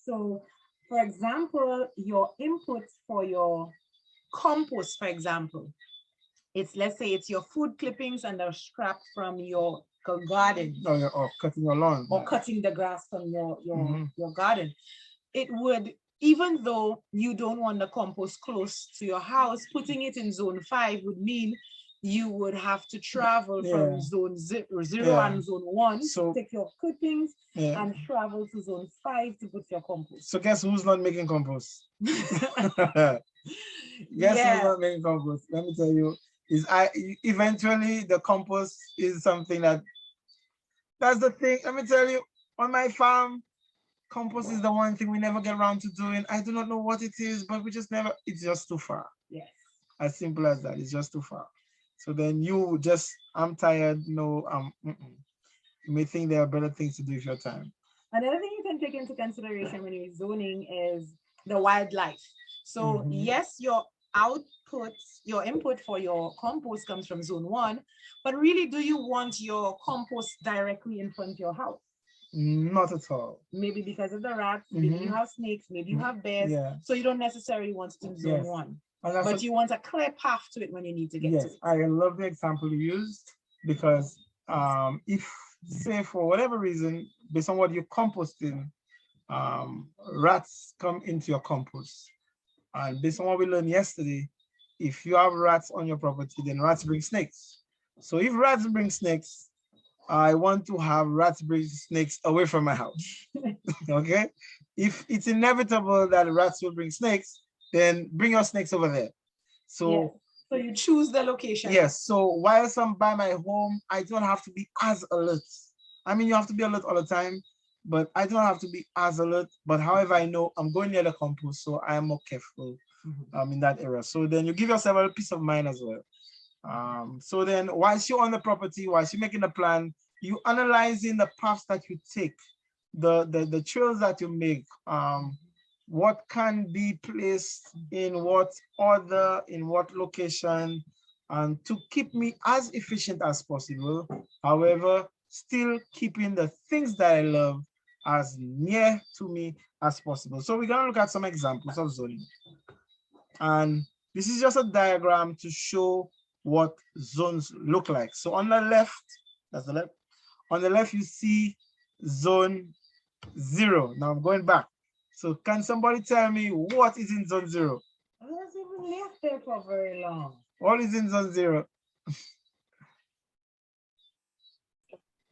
So, for example, your input for your compost, for example, let's say it's your food clippings and the scrap from your garden. Or cutting your lawn. Or cutting the grass from your garden. It would, even though you don't want the compost close to your house, putting it in zone 5 would mean you would have to travel from zone 0 and zone 1 to take your clippings and travel to zone 5 to put your compost. So guess who's not making compost? Guess who's not making compost? Let me tell you, eventually the compost is something that's the thing. Let me tell you, on my farm, compost is the one thing we never get around to doing. I do not know what it is, but we just never, it's just too far. Yes. As simple as that, it's just too far. So then you just, I'm tired, no, you may think there are better things to do with your time. Another thing you can take into consideration when you're zoning is the wildlife. So yes, your input for your compost comes from zone 1, but really, do you want your compost directly in front of your house? Not at all. Maybe because of the rats, maybe you have snakes, maybe you have bears, so you don't necessarily want to do zone 1. But you want a clear path to it when you need to get to it. I love the example you used, because if, say, for whatever reason, based on what you're composting, rats come into your compost. And based on what we learned yesterday, if you have rats on your property, then rats bring snakes. So if rats bring snakes, I want to have rats bring snakes away from my house. Okay? If it's inevitable that rats will bring snakes, then bring your snakes over there. So, so you choose the location. Yes. So whilst I'm by my home, I don't have to be as alert. I mean, you have to be alert all the time, but I don't have to be as alert. But however, I know I'm going near the compost, so I am more careful in that area. So then you give yourself a peace of mind as well. So then whilst you're on the property, whilst you're making a plan, you analyzing the paths that you take, the trails that you make, what can be placed in what order, in what location, and to keep me as efficient as possible. However, still keeping the things that I love as near to me as possible. So we're gonna look at some examples of zoning. And this is just a diagram to show what zones look like. So on the left, that's the left. On the left, you see zone 0. Now I'm going back. So can somebody tell me what is in zone 0? I haven't even left there for very long. What is in zone 0?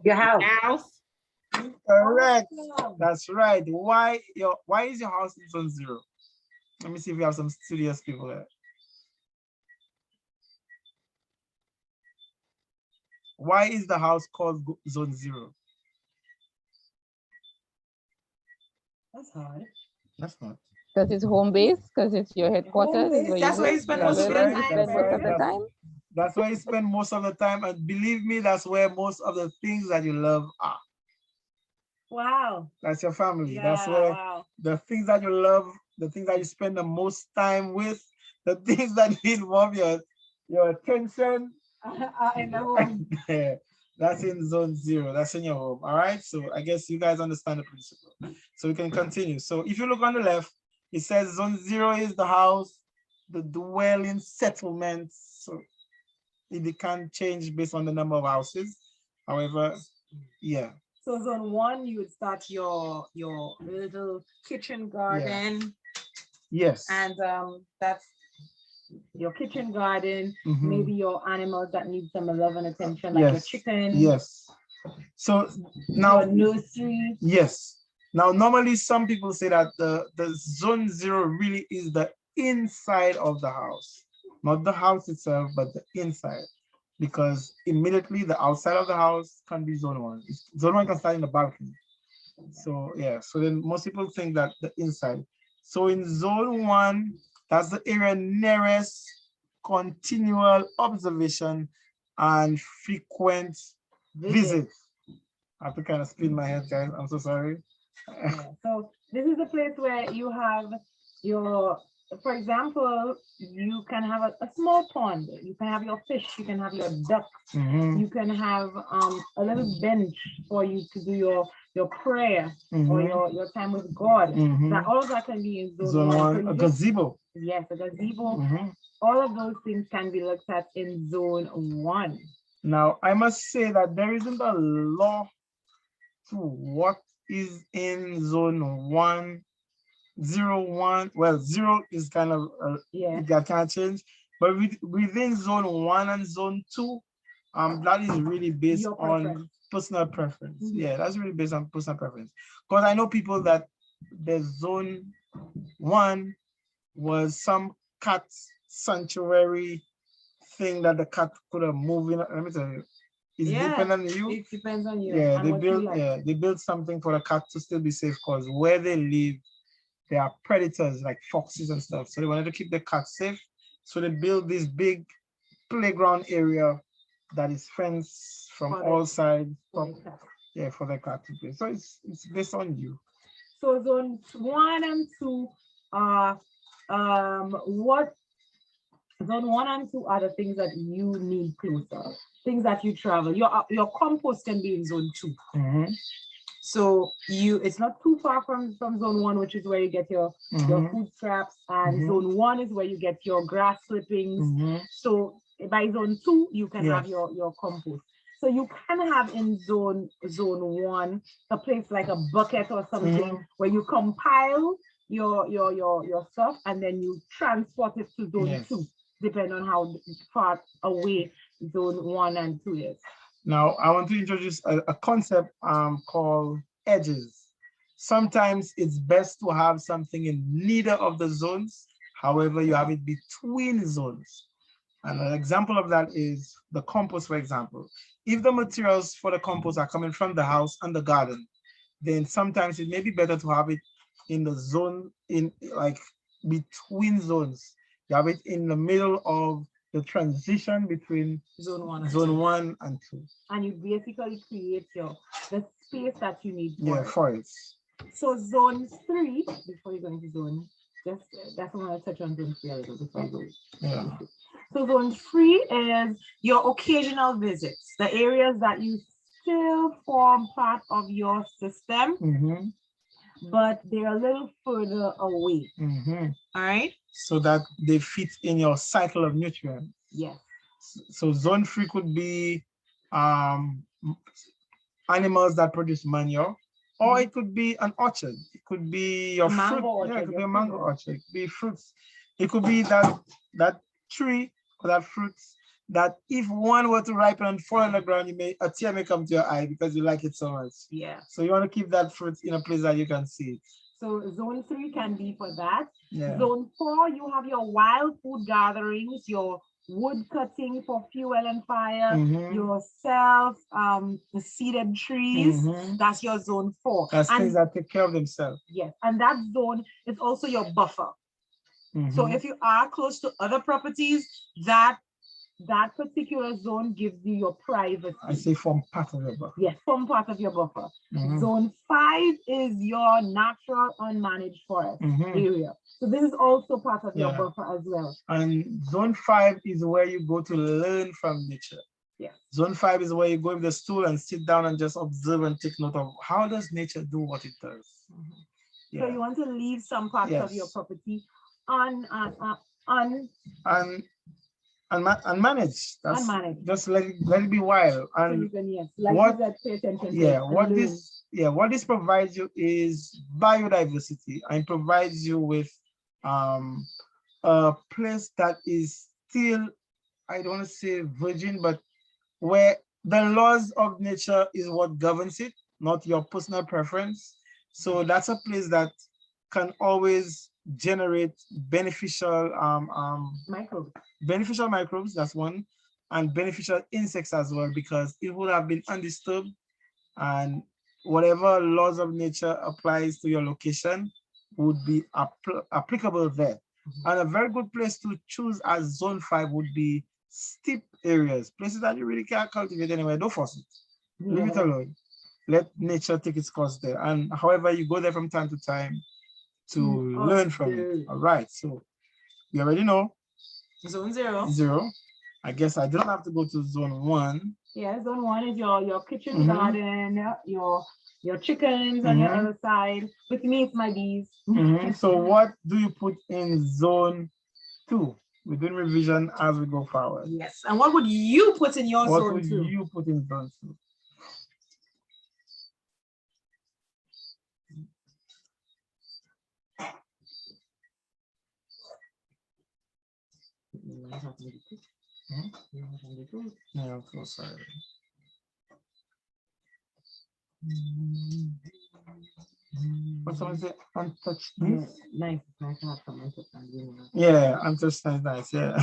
Your house. House. Correct. That's right. Why is your house in zone 0? Let me see if we have some studious people there. Why is the house called zone 0? That's hard. That's not. Because it's home base, because it's your headquarters. That's where you spend most of the time. That's where you spend most of the time. And believe me, that's where most of the things that you love are. Wow. That's your family. That's where the things that you love, the things that you spend the most time with, the things that involve your attention. In the home. That's in zone 0. That's in your home. All right. So I guess you guys understand the principle. So we can continue. So if you look on the left, it says zone 0 is the house, the dwelling settlements. So it can change based on the number of houses. However, yeah. So zone 1, you would start your little kitchen garden. Yes. And that's your kitchen garden, maybe your animals that need some love and attention, like your chicken. Yes. So now your nursery. Yes. Now normally some people say that the zone 0 really is the inside of the house, not the house itself, but the inside, because immediately the outside of the house can be zone 1. Zone 1 can start in the balcony. So yeah, so then most people think that the inside. So in zone 1, that's the area nearest continual observation and frequent visit. I have to kind of spin my head, guys. I'm so sorry. So this is the place where you have your, for example, you can have a small pond. You can have your fish. You can have your ducks. You can have a little bench for you to do your your prayer or your time with God. That all of that can be in zone 1. So a gazebo. Yes, a gazebo. All of those things can be looked at in zone 1. Now, I must say that there isn't a law to what is in zone 1, 0, 1. Well, 0 is kind of, that can change. But within zone 1 and zone 2, that is really based on personal preference. Yeah, that's really based on personal preference. Because I know people that the zone 1 was some cat sanctuary thing that the cat could have moved in. Let me tell you, it's dependent on you. It depends on you. Yeah, they build something for the cat to still be safe because where they live, there are predators like foxes and stuff. So they wanted to keep the cat safe. So they built this big playground area that is fenced from all sides. For the cat to play. So it's based on you. So zone 1 and 2 are zone 1 and 2 are the things that you need closer, things that you travel. Your compost can be in zone 2. So it's not too far from zone 1, which is where you get your food scraps, and zone 1 is where you get your grass clippings. So by zone 2, you can have your compost. So you can have in zone 1 a place like a bucket or something where you compile your stuff and then you transport it to zone 2, depending on how far away zone 1 and 2 is. Now, I want to introduce a concept called edges. Sometimes it's best to have something in neither of the zones. However, you have it between zones. And an example of that is the compost, for example. If the materials for the compost are coming from the house and the garden, then sometimes it may be better to have it in the zone, in like between zones. You have it in the middle of the transition between zone 1 and 2. And you basically create the space that you need for it. So zone 3, before you go into zone, that's what I want to touch on zone 3 a little before I go. So zone 3 is your occasional visits, the areas that you still form part of your system, but they're a little further away. All right. So that they fit in your cycle of nutrients. Yes. So zone 3 could be animals that produce manure, or it could be an orchard. It could be your fruit. It could be a mango orchard. It could be fruits. It could be that tree or that fruit that if one were to ripen and fall on the ground, a tear may come to your eye because you like it so much. Yeah. So you want to keep that fruit in a place that you can see it. So zone 3 can be for that. Yeah. Zone 4, you have your wild food gatherings, your wood cutting for fuel and fire, your seeded trees. That's your zone 4. That's things that take care of themselves. Yes, and that zone is also your buffer. So if you are close to other properties, that particular zone gives you your privacy. I say form part of your buffer. Yes, form part of your buffer. Zone 5 is your natural unmanaged forest area. So this is also part of your buffer as well. And zone 5 is where you go to learn from nature. Yeah. Zone 5 is where you go with the stool and sit down and just observe and take note of how does nature do what it does. So you want to leave some parts of your property unmanaged. That's unmanaged. Just let it be wild. And so you can, pay attention what this provides you is biodiversity, and provides you with a place that is still, I don't want to say virgin, but where the laws of nature is what governs it, not your personal preference. So that's a place that can always generate beneficial microbes, that's one, and beneficial insects as well, because it would have been undisturbed, and whatever laws of nature applies to your location would be applicable there. And a very good place to choose as zone 5 would be steep areas, places that you really can't cultivate anywhere. Don't force it. Leave it alone. Let nature take its course there. And however, you go there from time to time to learn from it. All right, so you already know. Zone 0. 0. I guess I don't have to go to zone 1. Yeah, zone 1 is your kitchen garden, your chickens on your other side. With me, it's my bees. So what do you put in zone 2? We're doing revision as we go forward. Yes. And what would you put in your zone 2? What would you put in zone 2? Yeah, I'm so sorry. What's someone say? Untouched nice. Nice. Yeah, untouched nice. Yeah.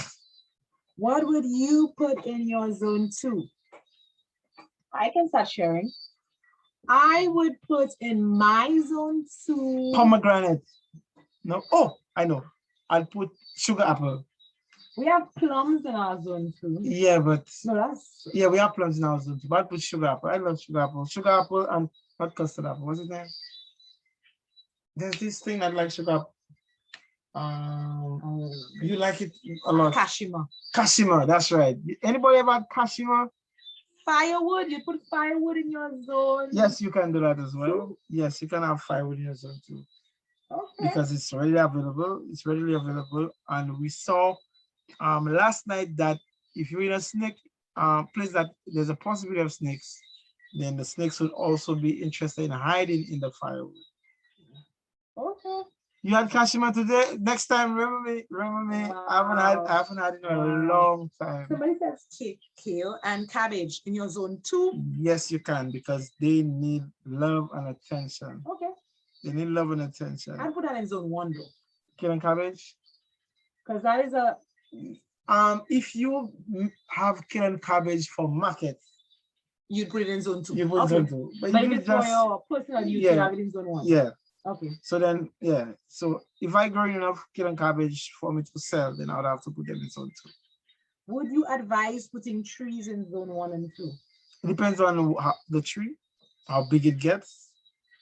What would you put in your zone 2? I can start sharing. I would put in my zone 2 pomegranate. No. Oh, I know. I'll put sugar apple. We have plums in our zone 2. Yeah, but no, that's yeah, we have plums in our zone 2. But I'll put sugar apple. I love sugar apple. Sugar apple and not custard apple. What's his name? There's this thing I like sugar apple. You like it a lot. Kashima. Kashima, that's right. Anybody ever had Kashima? Firewood, you put firewood in your zone. Yes, you can do that as well. Yes, you can have firewood in your zone too. Okay. Because it's readily available. It's readily available. And we saw last night that if you're in a snake place that there's a possibility of snakes, then the snakes would also be interested in hiding in the firewood. Okay. You had Kashima today. Next time, remember me. Wow. I haven't had it in a long time. Somebody says kale and cabbage in your zone 2. Yes, you can, because they need love and attention. Okay. They need love and attention. I'd put that in zone 1 though. Kale and cabbage? Because that is a if you have kale and cabbage for market, you'd put it in zone 2. You put okay. zone 2. But if it's for your personal use, you have it in zone 1. Yeah. Okay. So then, yeah. So if I grow enough kale and cabbage for me to sell, then I would have to put them in zone 2. Would you advise putting trees in zone 1 and 2? It depends on the tree, how big it gets.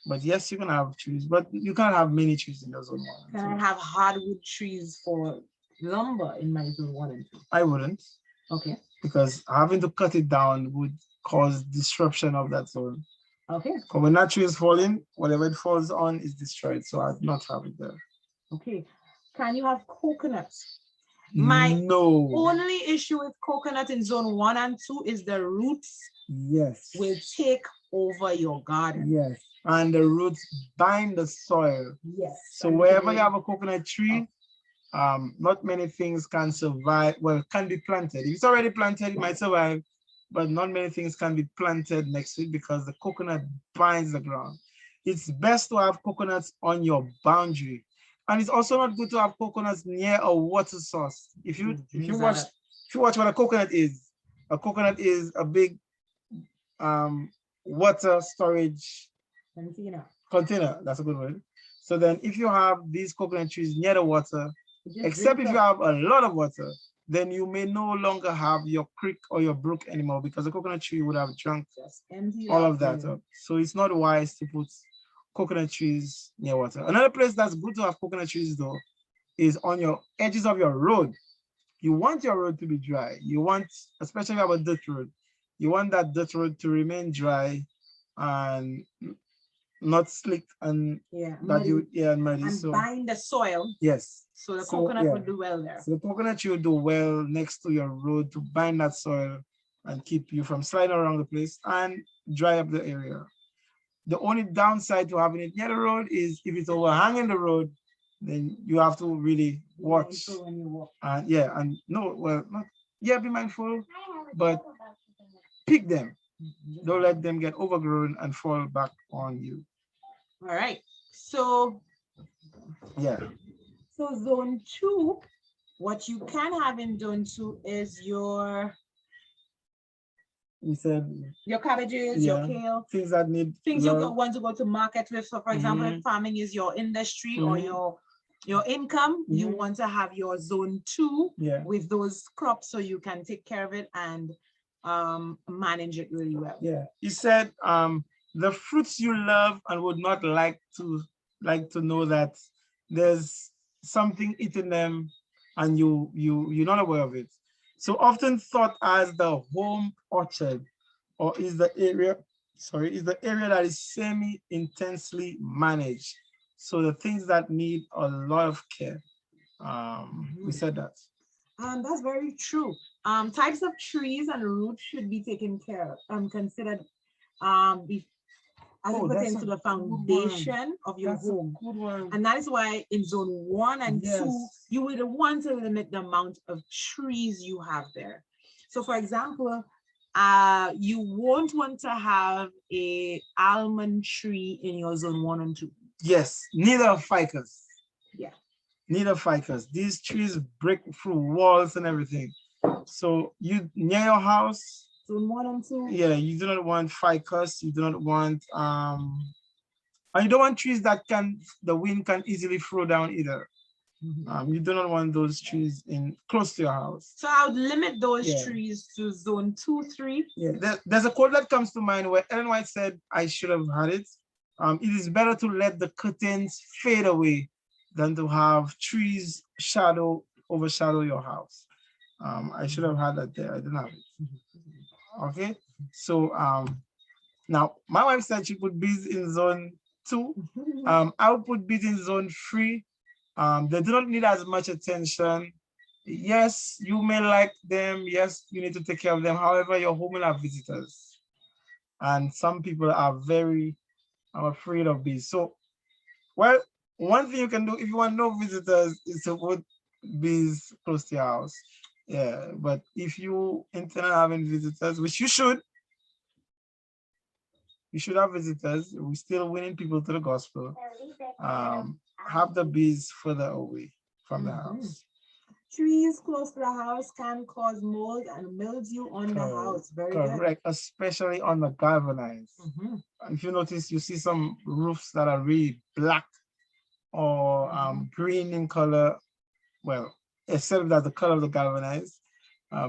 But yes, you can have trees, but you can't have many trees in the zone 1. Can I have hardwood trees for lumber in my zone 1 and 2? I wouldn't. Okay. Because having to cut it down would cause disruption of that zone. Okay. Because when that tree is falling, whatever it falls on is destroyed. So I'd not have it there. Okay. Can you have coconuts? My only issue with coconut in zone 1 and 2 is the roots. Yes. Will take over your garden. Yes. And the roots bind the soil. Yes. So wherever you have a coconut tree, not many things can survive. Well, can be planted. If it's already planted, it might survive, but not many things can be planted next to it because the coconut binds the ground. It's best to have coconuts on your boundary. And it's also not good to have coconuts near a water source. If you watch what a coconut is a big water storage container. That's a good word. So then if you have these coconut trees near the water, except if you have a lot of water, then you may no longer have your creek or your brook anymore because the coconut tree would have drunk all of that up. So it's not wise to put coconut trees near water. Another place that's good to have coconut trees though is on your edges of your road. You want your road to be dry. You want, especially if you have a dirt road, you want that dirt road to remain dry and not slick and muddy. And so bind the soil. Yes. So the coconut would do well there. So the coconut tree would do well next to your road to bind that soil and keep you from sliding around the place and dry up the area. The only downside to having it near the road is if it's overhanging the road, then you have to really watch. When you walk. Be mindful, but pick them. Don't let them get overgrown and fall back on you. All right. So So zone 2, what you can have in zone 2 is your cabbages, your kale, things that need you want to go to market with. So for example, if farming is your industry or your income, you want to have your zone 2 with those crops so you can take care of it and manage it really well. Yeah. You said the fruits you love and would not like to know that there's something eating them and you're not aware of it. So often thought as the home orchard or is the area, is the area that is semi-intensely managed. So the things that need a lot of care. We said that. That's very true. Types of trees and roots should be taken care of, considered as it pertains to the foundation of your home. And that is why in zone 1 and 2, you would want to limit the amount of trees you have there. So for example, you won't want to have a almond tree in your zone 1 and 2. Yes, neither ficus. Yeah. Neither ficus. These trees break through walls and everything. So you near your house, zone 1 and 2. Yeah, you do not want ficus. You do not want and you don't want trees that the wind can easily throw down either. You do not want those trees in close to your house. So I would limit those trees to zone 2, 3. Yeah, there's a quote that comes to mind where Ellen White said, I should have had it. It is better to let the curtains fade away than to have trees overshadow your house. I should have had that there. I didn't have it. Okay, so now my wife said she put bees in zone 2. I would put bees in zone 3. They do not need as much attention. Yes, you may like them. Yes, you need to take care of them. However, your home will have visitors. And some people are very afraid of bees. So, well, one thing you can do if you want no visitors is to put bees close to your house. Yeah, but if you intend on having visitors, which you should have visitors. We're still winning people to the gospel. Have the bees further away from the house. Trees close to the house can cause mold and mildew on the house. Very correct, good. Especially on the galvanized. If you notice, you see some roofs that are really black or green in color. Well, except that the color of the galvanized.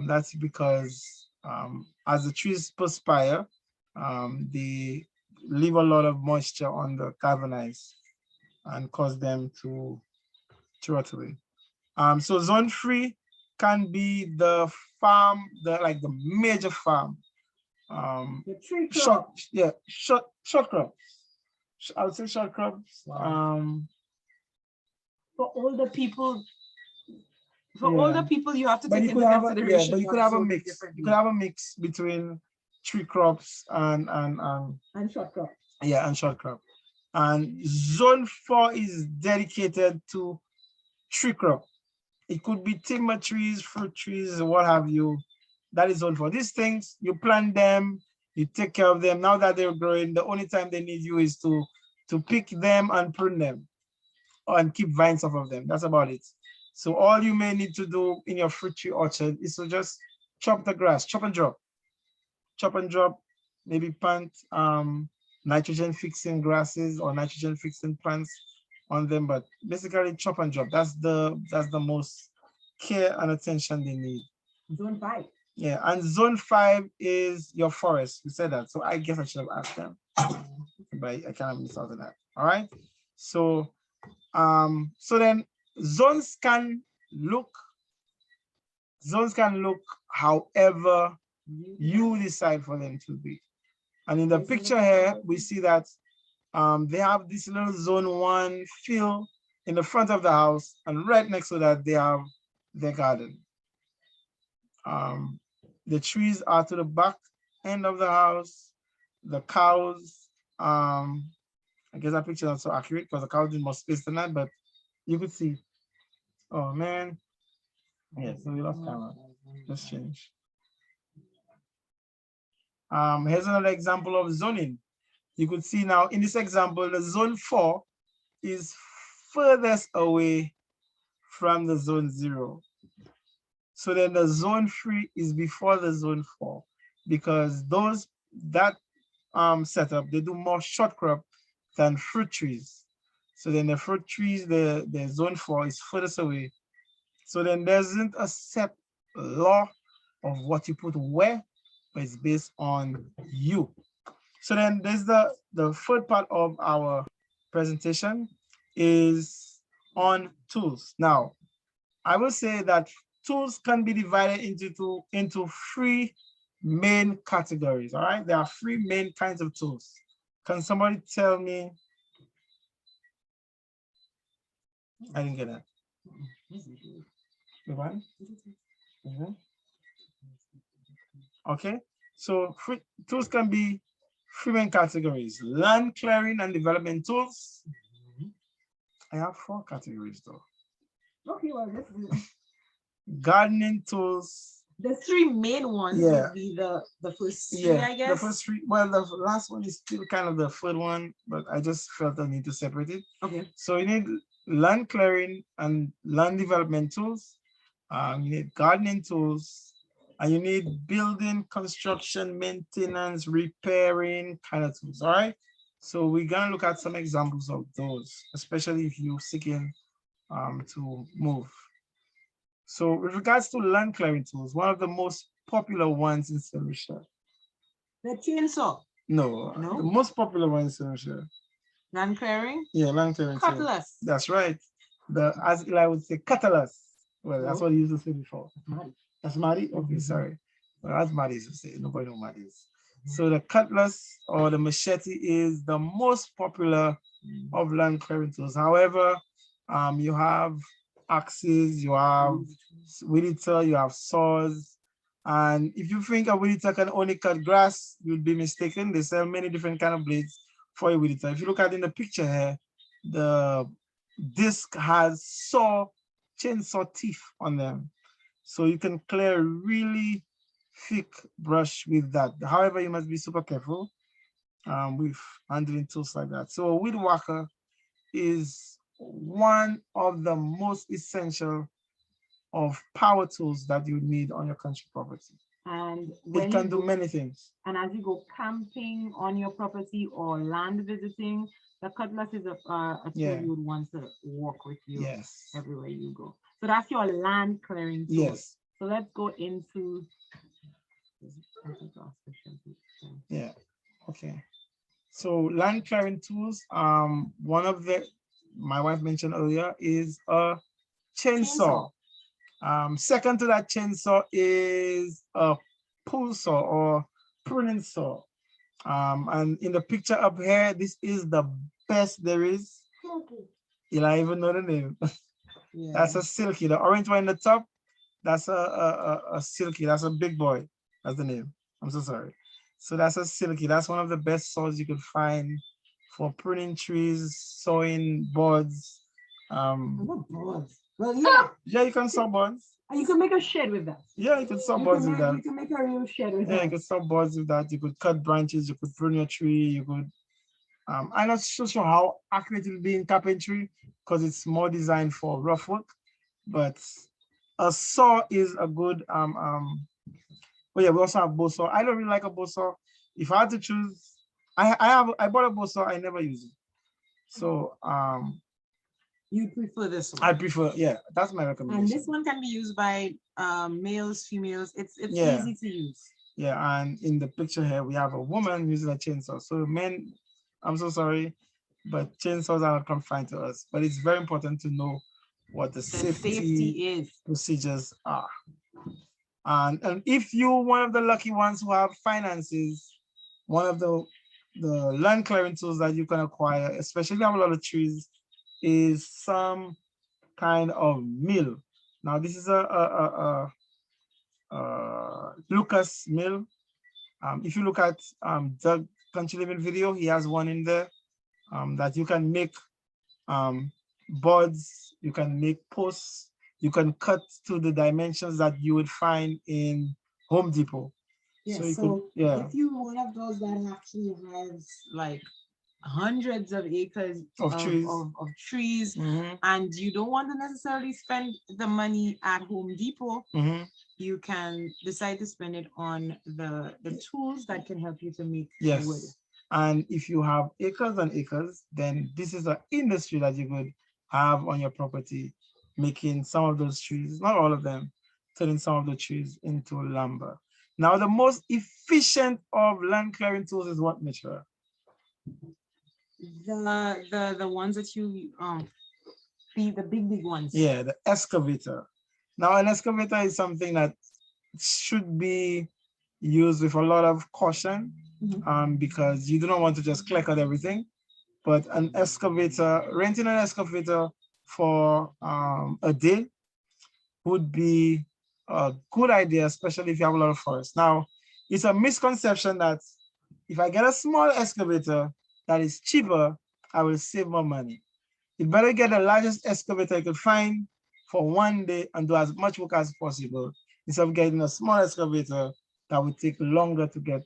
That's because as the trees perspire, they leave a lot of moisture on the galvanized and cause them to rot away. So zone 3 can be the farm, the major farm. The tree crop. Short crops. I would say short crops. Wow. For older people. Older people, you have to take into consideration. But you could have a mix. You could have a mix between tree crops and short crops. Yeah, and short crop. And zone 4 is dedicated to tree crop. It could be timber trees, fruit trees, what have you. That is zone 4. These things, you plant them, you take care of them. Now that they're growing, the only time they need you is to pick them and prune them and keep vines off of them. That's about it. So all you may need to do in your fruit tree orchard is to just chop the grass, chop and drop. Chop and drop, maybe plant nitrogen fixing grasses or nitrogen fixing plants on them, but basically chop and drop. That's the most care and attention they need. Zone 5. Yeah, and zone 5 is your forest. We said that, so I guess I should have asked them, but I kind of missed out on that. All right. So, so then zones can look however you decide for them to be. And in the picture here, we see that they have this little zone 1 field in the front of the house, and right next to that, they have their garden. The trees are to the back end of the house. The cows, I guess that picture is not so accurate because the cows need more space than that, but you could see. Oh man. Yeah, so we lost camera. Let's change. Here's another example of zoning. You could see now in this example, the zone 4 is furthest away from the zone 0. So then the zone 3 is before the zone 4 because that setup, they do more short crop than fruit trees. So then the fruit trees, the zone 4 is furthest away. So then there isn't a set law of what you put where, but it's based on you. So then there's the third part of our presentation is on tools. Now, I will say that tools can be divided into 3 main categories. All right, there are 3 main kinds of tools. Can somebody tell me? I didn't get that. The one? Okay, so tools can be 3 main categories: land clearing and development tools. I have 4 categories though. Okay, well, this is Gardening tools. the 3 main ones would be the first 3, I guess. The first 3. Well, the last one is still kind of the third one, but I just felt I need to separate it. Okay. So you need land clearing and land development tools. You need gardening tools, and you need building, construction, maintenance, repairing kind of tools. All right. So we're gonna look at some examples of those, especially if you're seeking to move. So with regards to land clearing tools, one of the most popular ones in St. Lucia. The chainsaw. No, the most popular one in St. Lucia. Land clearing? Yeah, land clearing. Cutlass. That's right. As I would say, cutlass. Well, that's what he used to say before. That's Madi? Okay, sorry. Well, that's Madi used to say. Nobody knows Madi is. So the cutlass or the machete is the most popular of land clearing tools. However, you have axes, you have weed eater, you have saws. And if you think a weed eater can only cut grass, you'd be mistaken. They sell many different kind of blades for a weed eater. If you look at in the picture here, the disc has chainsaw teeth on them. So you can clear really thick brush with that. However, you must be super careful with handling tools like that. So a weed whacker is one of the most essential of power tools that you need on your country property. And it can do many things. And as you go camping on your property or land visiting, the cutlass is a tool you would want to walk with you everywhere you go. So that's your land clearing tool. Yes. So let's go into. Yeah. Okay. So land clearing tools. One of my wife mentioned earlier is a chainsaw. Second to that chainsaw is a pull saw or pruning saw. And in the picture up here, this is the best there is. You don't even know the name. That's a silky. The orange one in the top, that's a silky. That's a big boy. That's the name. I'm so sorry. So that's a silky. That's one of the best saws you could find for pruning trees, sawing boards. Boards. Well, yeah. Yeah, you can saw boards. And you can make a shed with that. Yeah, you can saw boards with that. You can make a real shed with that. Yeah, you can saw boards with that. You could cut branches. You could prune your tree. You could. I'm not so sure how accurate it will be in carpentry because it's more designed for rough work. But a saw is a good. But yeah, we also have bow saw. I don't really like a bow saw. If I had to choose, I bought a bow saw. I never use it. So you prefer this one? I prefer, yeah, that's my recommendation. And this one can be used by males, females. It's easy to use. Yeah, and in the picture here, we have a woman using a chainsaw. So men, I'm so sorry, but chainsaws are not confined to us. But it's very important to know what the safety procedures are. And if you're one of the lucky ones who have finances, one of the land clearing tools that you can acquire, especially if you have a lot of trees, is some kind of mill. Now this is a Lucas mill. If you look at Doug Country Living video, he has one in there that you can make boards, you can make posts, you can cut to the dimensions that you would find in Home Depot. Yeah, so if you're one of those that actually has like hundreds of acres of trees and you don't want to necessarily spend the money at Home Depot, you can decide to spend it on the tools that can help you to make wood. And if you have acres and acres, then this is an industry that you could have on your property, making some of those trees, not all of them, turning some of the trees into lumber. Now, the most efficient of land clearing tools is what, Mitra? The ones that you the big ones. Yeah, the excavator. Now, an excavator is something that should be use with a lot of caution, because you do not want to just click on everything. But an excavator, renting an excavator for a day would be a good idea, especially if you have a lot of forest. Now, it's a misconception that if I get a small excavator that is cheaper, I will save more money. You better get the largest excavator you could find for one day and do as much work as possible, instead of getting a small excavator that would take longer to get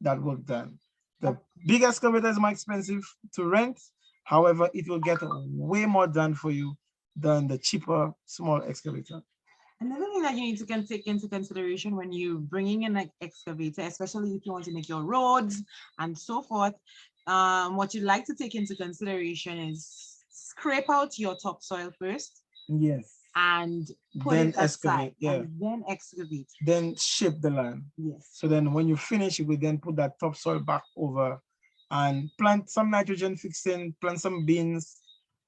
that work done. The big excavator is more expensive to rent. However, it will get way more done for you than the cheaper small excavator. Another thing that you need to take into consideration when you're bringing in an excavator, especially if you want to make your roads and so forth, what you'd like to take into consideration is scrape out your topsoil first. Yes. And put it aside, and then excavate. Then shape the land. Yes. So then when you finish, you will then put that topsoil back over and plant some nitrogen fixing, plant some beans.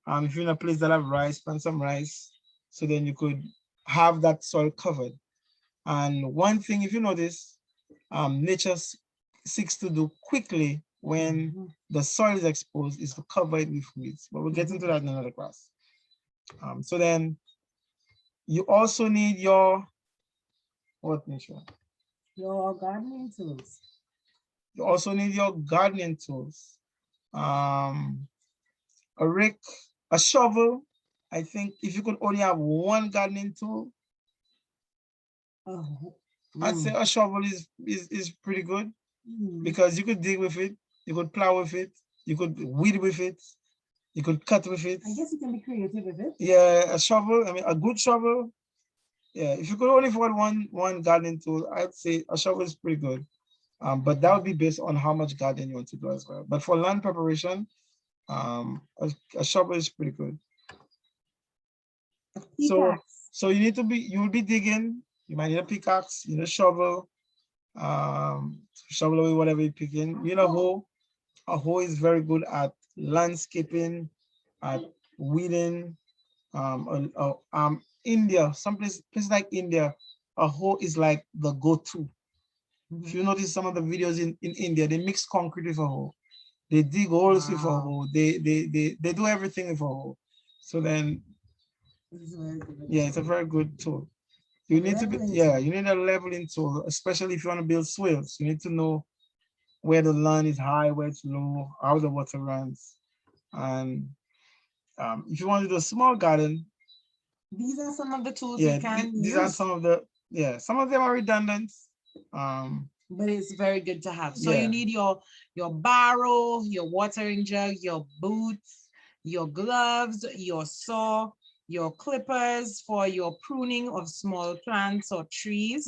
If you're in a place that have rice, plant some rice. So then you could have that soil covered. And one thing, if you notice, nature seeks to do quickly when the soil is exposed is to cover it with weeds. But we'll get into that in another class. So then you also need your, what, Nisha? Your gardening tools. You also need your gardening tools. A rake, a shovel. I think if you could only have one gardening tool, I'd say a shovel is pretty good, because you could dig with it, you could plow with it, you could weed with it, you could cut with it. I guess you can be creative with it. Yeah, a shovel, I mean, a good shovel. Yeah, if you could only afford one gardening tool, I'd say a shovel is pretty good. But that would be based on how much gardening you want to do as well. But for land preparation, a shovel is pretty good. So you will be digging, you might need a pickaxe, you need a shovel, shovel away whatever you're picking. You know, a hoe is very good at landscaping, at weeding. India, places like India, a hoe is like the go-to. If you notice some of the videos in India, they mix concrete with a hoe. They dig holes with a hoe. They do everything with a hoe. So then, yeah, it's a very good tool. You need to be, you need a leveling tool, especially if you want to build swales. You need to know where the land is high, where it's low, how the water runs. And if you want to do a small garden, these are some of the tools you can use. These are some of the, some of them are redundant. But it's very good to have. So you need your barrow, your watering jug, your boots, your gloves, your saw, your clippers for your pruning of small plants or trees,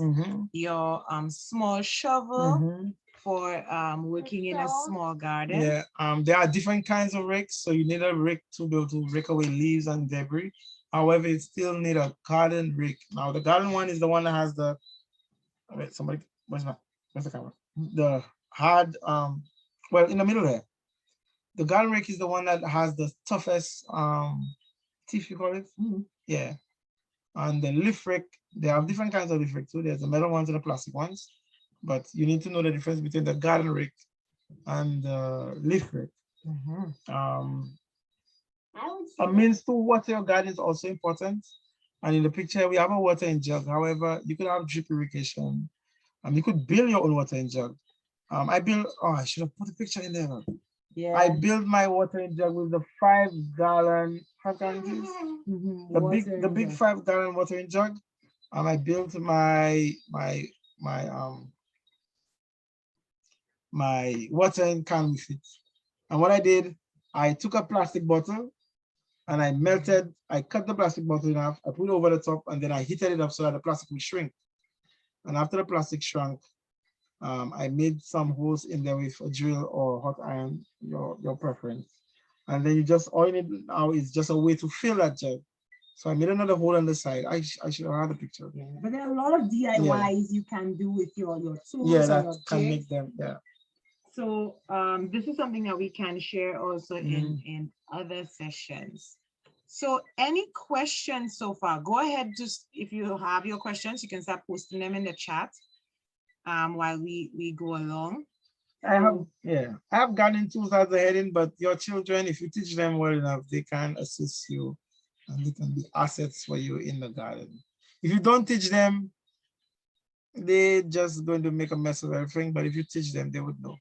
your small shovel for working in a small garden. Yeah, there are different kinds of rakes, so you need a rake to be able to rake away leaves and debris. However, you still need a garden rake. Now, the garden one is the one that has the, wait, somebody, where's the camera? The hard, well, in the middle there. The garden rake is the one that has the toughest teeth, you call it? Yeah. And the leaf rake, they have different kinds of leaf rake too. There's the metal ones and the plastic ones. But you need to know the difference between the garden rake and the leaf rake. A means to water your garden is also important. And in the picture, we have a watering jug. However, you could have drip irrigation. You could build your own watering jug. I should have put a picture in there. Yeah. I built my watering jug with the 5-gallon, the big 5-gallon watering jug. I built my watering can with it. And what I did, I took a plastic bottle and I cut the plastic bottle in half, I put it over the top, and then I heated it up so that the plastic would shrink. And after the plastic shrunk, I made some holes in there with a drill or hot iron, your preference. And then all you need now is just a way to fill that jug. So I made another hole on the side. I should have had a picture. Yeah. But there are a lot of DIYs you can do with your tools. Yeah, that can make them, So this is something that we can share also in other sessions. So any questions so far? Go ahead, just if you have your questions, you can start posting them in the chat. while we go along. I have gardening tools as a heading, but your children, if you teach them well enough, they can assist you and they can be assets for you in the garden. If you don't teach them, they're just going to make a mess of everything, but if you teach them, they would know.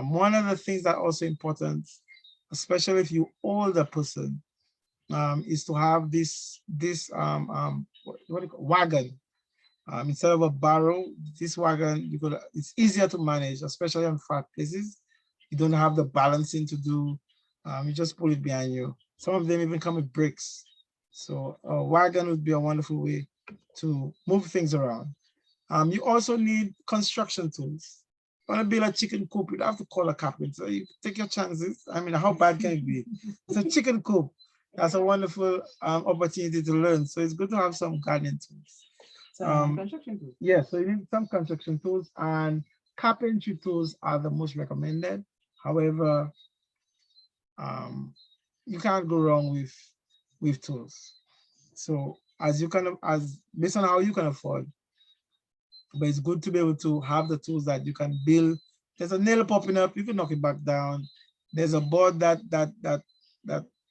One of the things that also important, especially if you're older person, is to have this what do you call, wagon. Instead of a barrow, this wagon, it's easier to manage, especially on flat places. You don't have the balancing to do. You just pull it behind you. Some of them even come with bricks. So a wagon would be a wonderful way to move things around. You also need construction tools. Want to build a chicken coop, you have to call a carpenter. You take your chances. I mean, how bad can it be? It's a chicken coop. That's a wonderful opportunity to learn. So it's good to have some gardening tools. Construction tools. Yeah, so you need some construction tools, and carpentry tools are the most recommended. However, you can't go wrong with tools. So based on how you can afford, but it's good to be able to have the tools that you can build. There's a nail popping up, you can knock it back down. There's a board that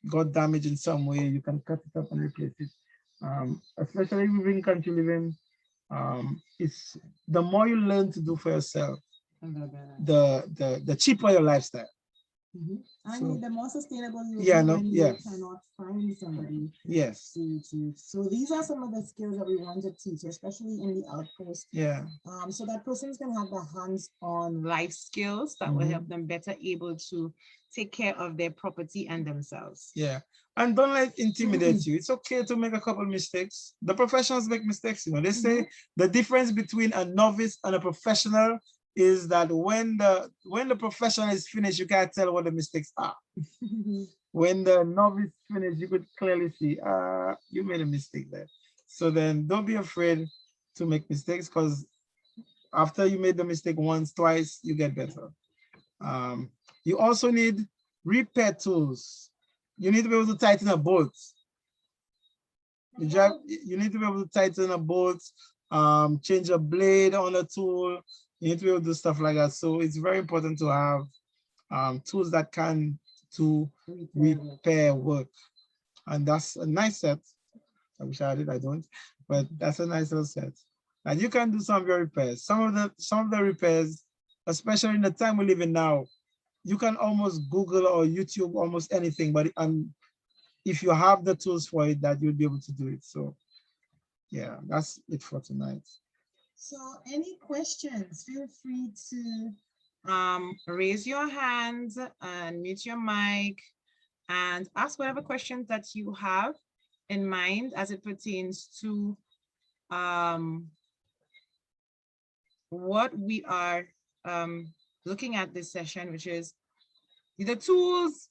got damaged in some way, you can cut it up and replace it. Especially within country living, it's the more you learn to do for yourself, the cheaper your lifestyle. Mm-hmm. And So, the more sustainable you cannot find somebody. Yes. So these are some of the skills that we want to teach, especially in the outpost. Yeah. So that persons can have the hands-on life skills that will help them better able to take care of their property and themselves. Yeah. And don't let it intimidate you. It's okay to make a couple mistakes. The professionals make mistakes. They say the difference between a novice and a professional is that when the professional is finished, you can't tell what the mistakes are. When the novice finished, you could clearly see, you made a mistake there. So then don't be afraid to make mistakes, because after you made the mistake once, twice, you get better. You also need repair tools. You need to be able to tighten a bolt. You need to be able to tighten a bolt, change a blade on a tool. You need to be able to do stuff like that. So it's very important to have tools that can do repair work. And that's a nice set. I wish I had it, I don't, but that's a nice little set. And you can do some of your repairs. Some of the repairs, especially in the time we live in now, you can almost Google or YouTube almost anything, but if you have the tools for it, that you'll be able to do it. So yeah, that's it for tonight. So any questions, feel free to raise your hands and mute your mic and ask whatever questions that you have in mind as it pertains to what we are looking at this session, which is the tools,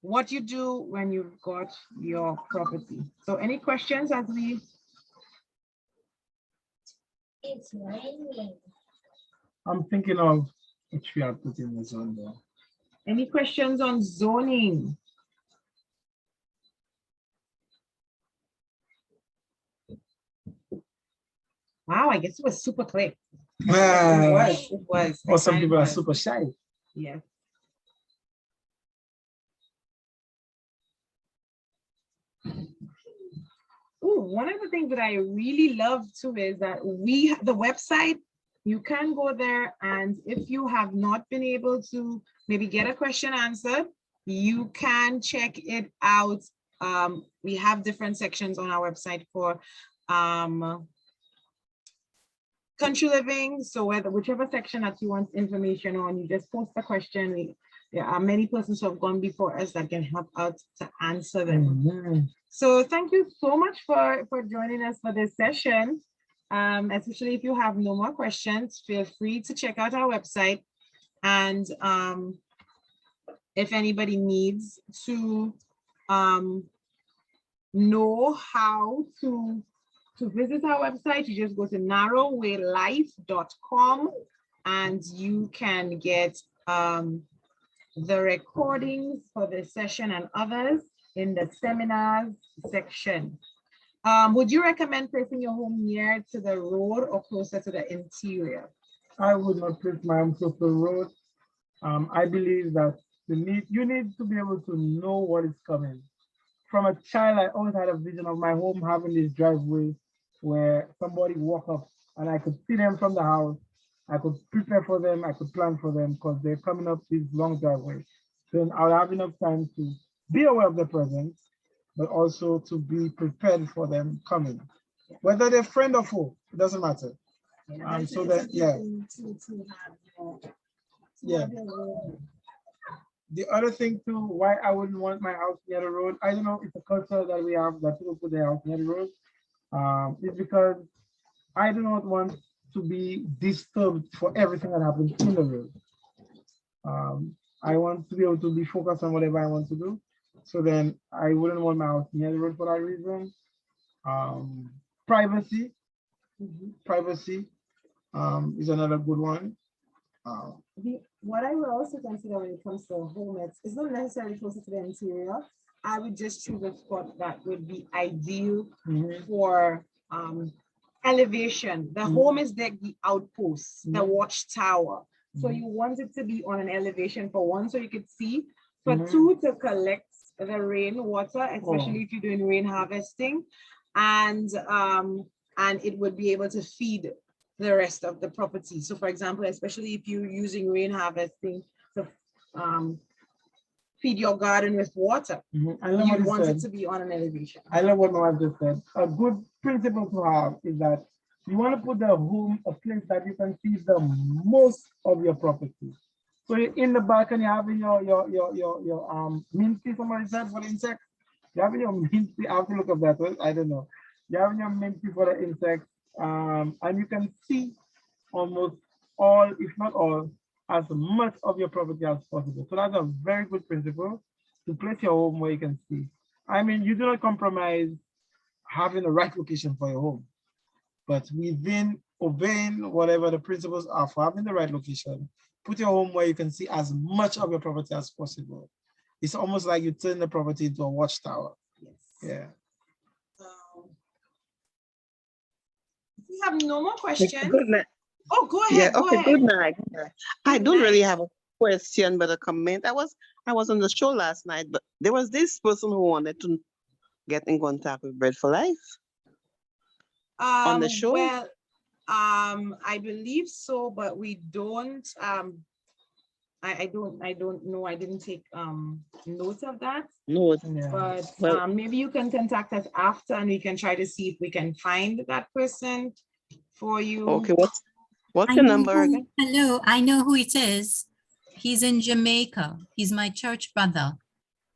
what you do when you've got your property. So any questions as we... It's raining. I'm thinking of which we are putting the zone there. Any questions on zoning? Wow, I guess it was super quick. It was. Or some people are super shy. Yeah. Ooh, one of the things that I really love too is that the website, you can go there, and if you have not been able to maybe get a question answered, you can check it out. We have different sections on our website for country living. So whichever section that you want information on, you just post the question. There are many persons who have gone before us that can help out to answer them. So thank you so much for joining us for this session. Especially if you have no more questions, feel free to check out our website. And if anybody needs to know how to visit our website, you just go to narrowwaylife.com and you can get the recordings for this session and others in the seminars section. Would you recommend placing your home near to the road or closer to the interior? I would not put my home close to the road. I believe that you need to be able to know what is coming. From a child, I always had a vision of my home having this driveway where somebody walk up and I could see them from the house. I could prepare for them. I could plan for them because they're coming up this long driveway. Then I'll have enough time to be aware of their presence, but also to be prepared for them coming. Whether they're friend or foe, it doesn't matter. So that, yeah. Yeah. The other thing too, why I wouldn't want my house near the road, I don't know, it's a culture that we have that people put their house near the road. It's because I do not want to be disturbed for everything that happens in the road. I want to be able to be focused on whatever I want to do. So then I wouldn't want my house near the road for that reason. Privacy. Privacy is another good one. What I would also consider when it comes to home, it's not necessarily closer to the interior. I would just choose a spot that would be ideal for elevation. The home is like the outpost, the watchtower. So you want it to be on an elevation for one, so you could see. For two, to collect the rainwater, especially if you're doing rain harvesting, and it would be able to feed the rest of the property. So for example, especially if you're using rain harvesting to feed your garden with water, you want it to be on an elevation. I love what my wife just said. A good principle to have is that you want to put the home a place that you can see the most of your property. So in the balcony, you have your mint tea, somebody said, for the insects. You have your mint tea, I have to look up that one, I don't know. You have your mint tea for the insects. And you can see almost all, if not all, as much of your property as possible. So that's a very good principle to place your home where you can see. I mean, you do not compromise having the right location for your home, but within obeying whatever the principles are for having the right location, put your home where you can see as much of your property as possible. It's almost like you turn the property into a watchtower. Yes. Yeah. We have no more questions. Good night. Oh, go ahead. Yeah, go okay, ahead. good night. I don't really have a question, but a comment. I was on the show last night, but there was this person who wanted to get in contact with Bread for Life on the show. Well, I believe so, but we don't. I don't know. I didn't take note of that. No, but well, maybe you can contact us after, and we can try to see if we can find that person for you. Okay, what's your number again? Hello, I know who it is. He's in Jamaica. He's my church brother.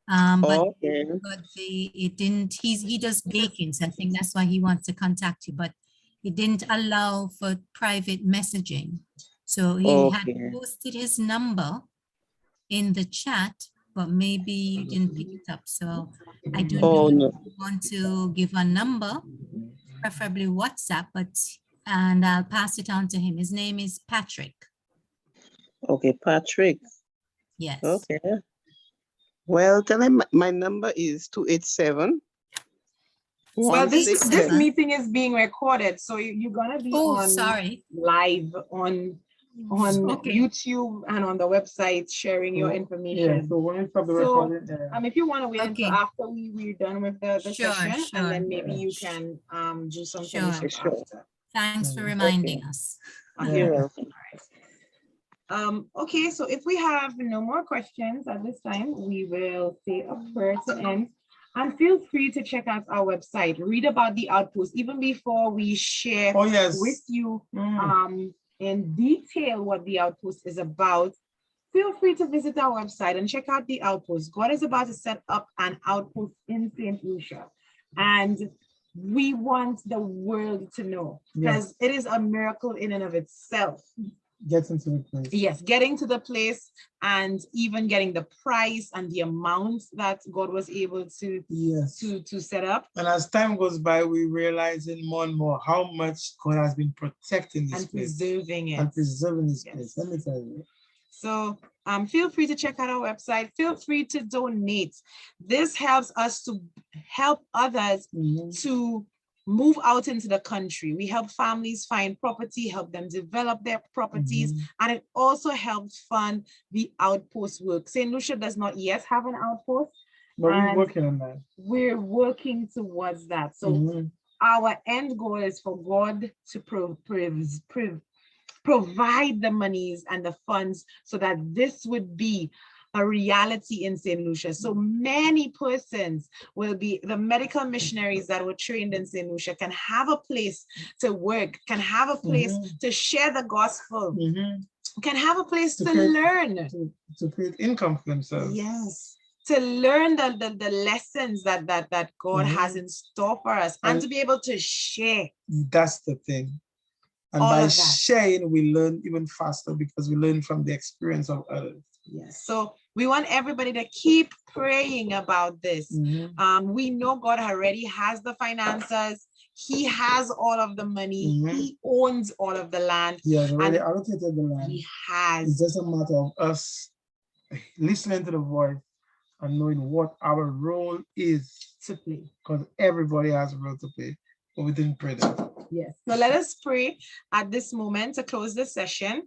But it didn't. He does baking, so I think that's why he wants to contact you. But it didn't allow for private messaging. So he had posted his number in the chat, but maybe you didn't pick it up. So I don't know if you want to give a number, preferably WhatsApp, and I'll pass it on to him. His name is Patrick. Okay, Patrick. Yes. Okay. Well, tell him my number is 287. Well, this meeting is being recorded, so you're gonna be live on YouTube and on the website sharing your information. Yeah, so when you stop the recording, if you want to wait until after we're done with the session, and then maybe you can do some finishing after. Thanks for reminding us. You're welcome. All right. Okay, so if we have no more questions at this time, we will say a prayer to end. And feel free to check out our website, read about the outpost, even before we share with you in detail what the outpost is about. Feel free to visit our website and check out the outpost. God is about to set up an outpost in St. Lucia. And we want the world to know, because it is a miracle in and of itself. Getting to the place. Yes, getting to the place and even getting the price and the amount that God was able to set up. And as time goes by, we realizing more and more how much God has been protecting this place. Preserving it. And preserving this place. Let me tell you. So feel free to check out our website. Feel free to donate. This helps us to help others to move out into the country. We help families find property, help them develop their properties, and it also helps fund the outpost work. St. Lucia does not yet have an outpost, but we're working on that. We're working towards that. So our end goal is for God to provide the monies and the funds so that this would be a reality in St. Lucia. So many persons will be, the medical missionaries that were trained in St. Lucia can have a place to work, can have a place to share the gospel, can have a place to learn. To create income for themselves. Yes. To learn the lessons that God has in store for us and to be able to share. That's the thing. And by sharing, we learn even faster because we learn from the experience of others. Yes. So we want everybody to keep praying about this. We know God already has the finances. He has all of the money. He owns all of the land. He has already allocated the land. He has. It's just a matter of us listening to the voice and knowing what our role is to play. Because everybody has a role to play, but we didn't pray that. Yes. So let us pray at this moment to close this session.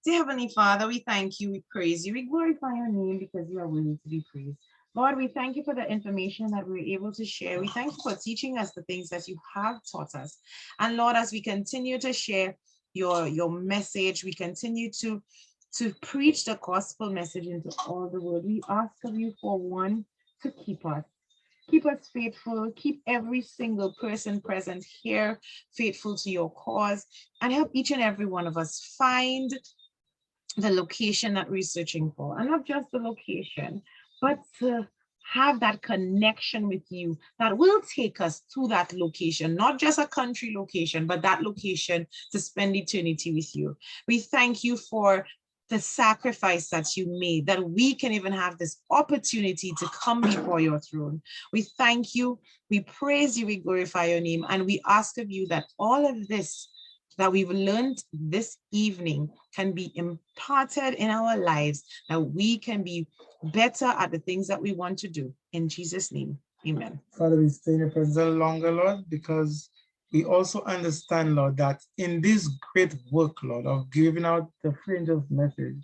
Dear Heavenly Father, we thank you, we praise you, we glorify your name because you are worthy to be praised. Lord, we thank you for the information that we were able to share. We thank you for teaching us the things that you have taught us. And Lord, as we continue to share your message, we continue to preach the gospel message into all the world. We ask of you for one, to keep us. Keep us faithful, keep every single person present here faithful to your cause, and help each and every one of us find the location that we're searching for. And not just the location, but to have that connection with you that will take us to that location, not just a country location, but that location to spend eternity with you. We thank you for the sacrifice that you made, that we can even have this opportunity to come before your throne. We thank you, we praise you, we glorify your name, and we ask of you that all of this that we've learned this evening can be imparted in our lives, that we can be better at the things that we want to do. In Jesus' name, amen. Father, we stay in your presence a little longer, Lord, because we also understand, Lord, that in this great work, Lord, of giving out the free angels message,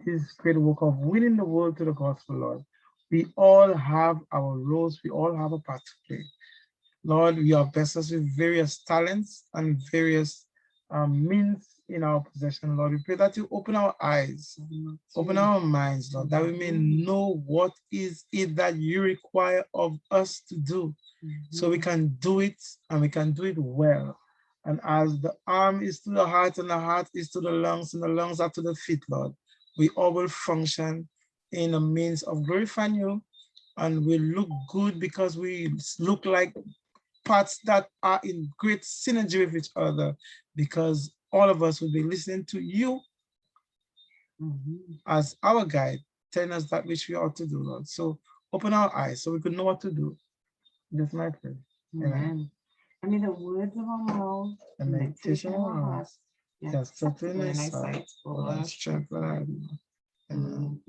this great work of winning the world to the gospel, Lord, we all have our roles, we all have a part to play. Lord, we are vessels with various talents and various means in our possession, Lord. We pray that you open our eyes, open our minds, Lord, that we may know what is it that you require of us to do, so we can do it and we can do it well. And as the arm is to the heart and the heart is to the lungs and the lungs are to the feet, Lord, we all will function in a means of glorifying you, and we look good because we look like parts that are in great synergy with each other, because all of us will be listening to you as our guide, telling us that which we ought to do, Lord. So open our eyes so we could know what to do. That's my prayer. Amen. I mean, the words of our mouth and meditation of our hearts, just something in thy sight, for thy strength that I have. Amen.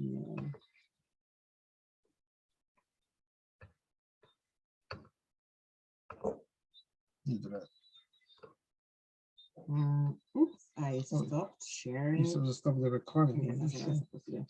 Oops, I stopped sharing. You supposed to stop the recording. Yes, that's what I was supposed to do.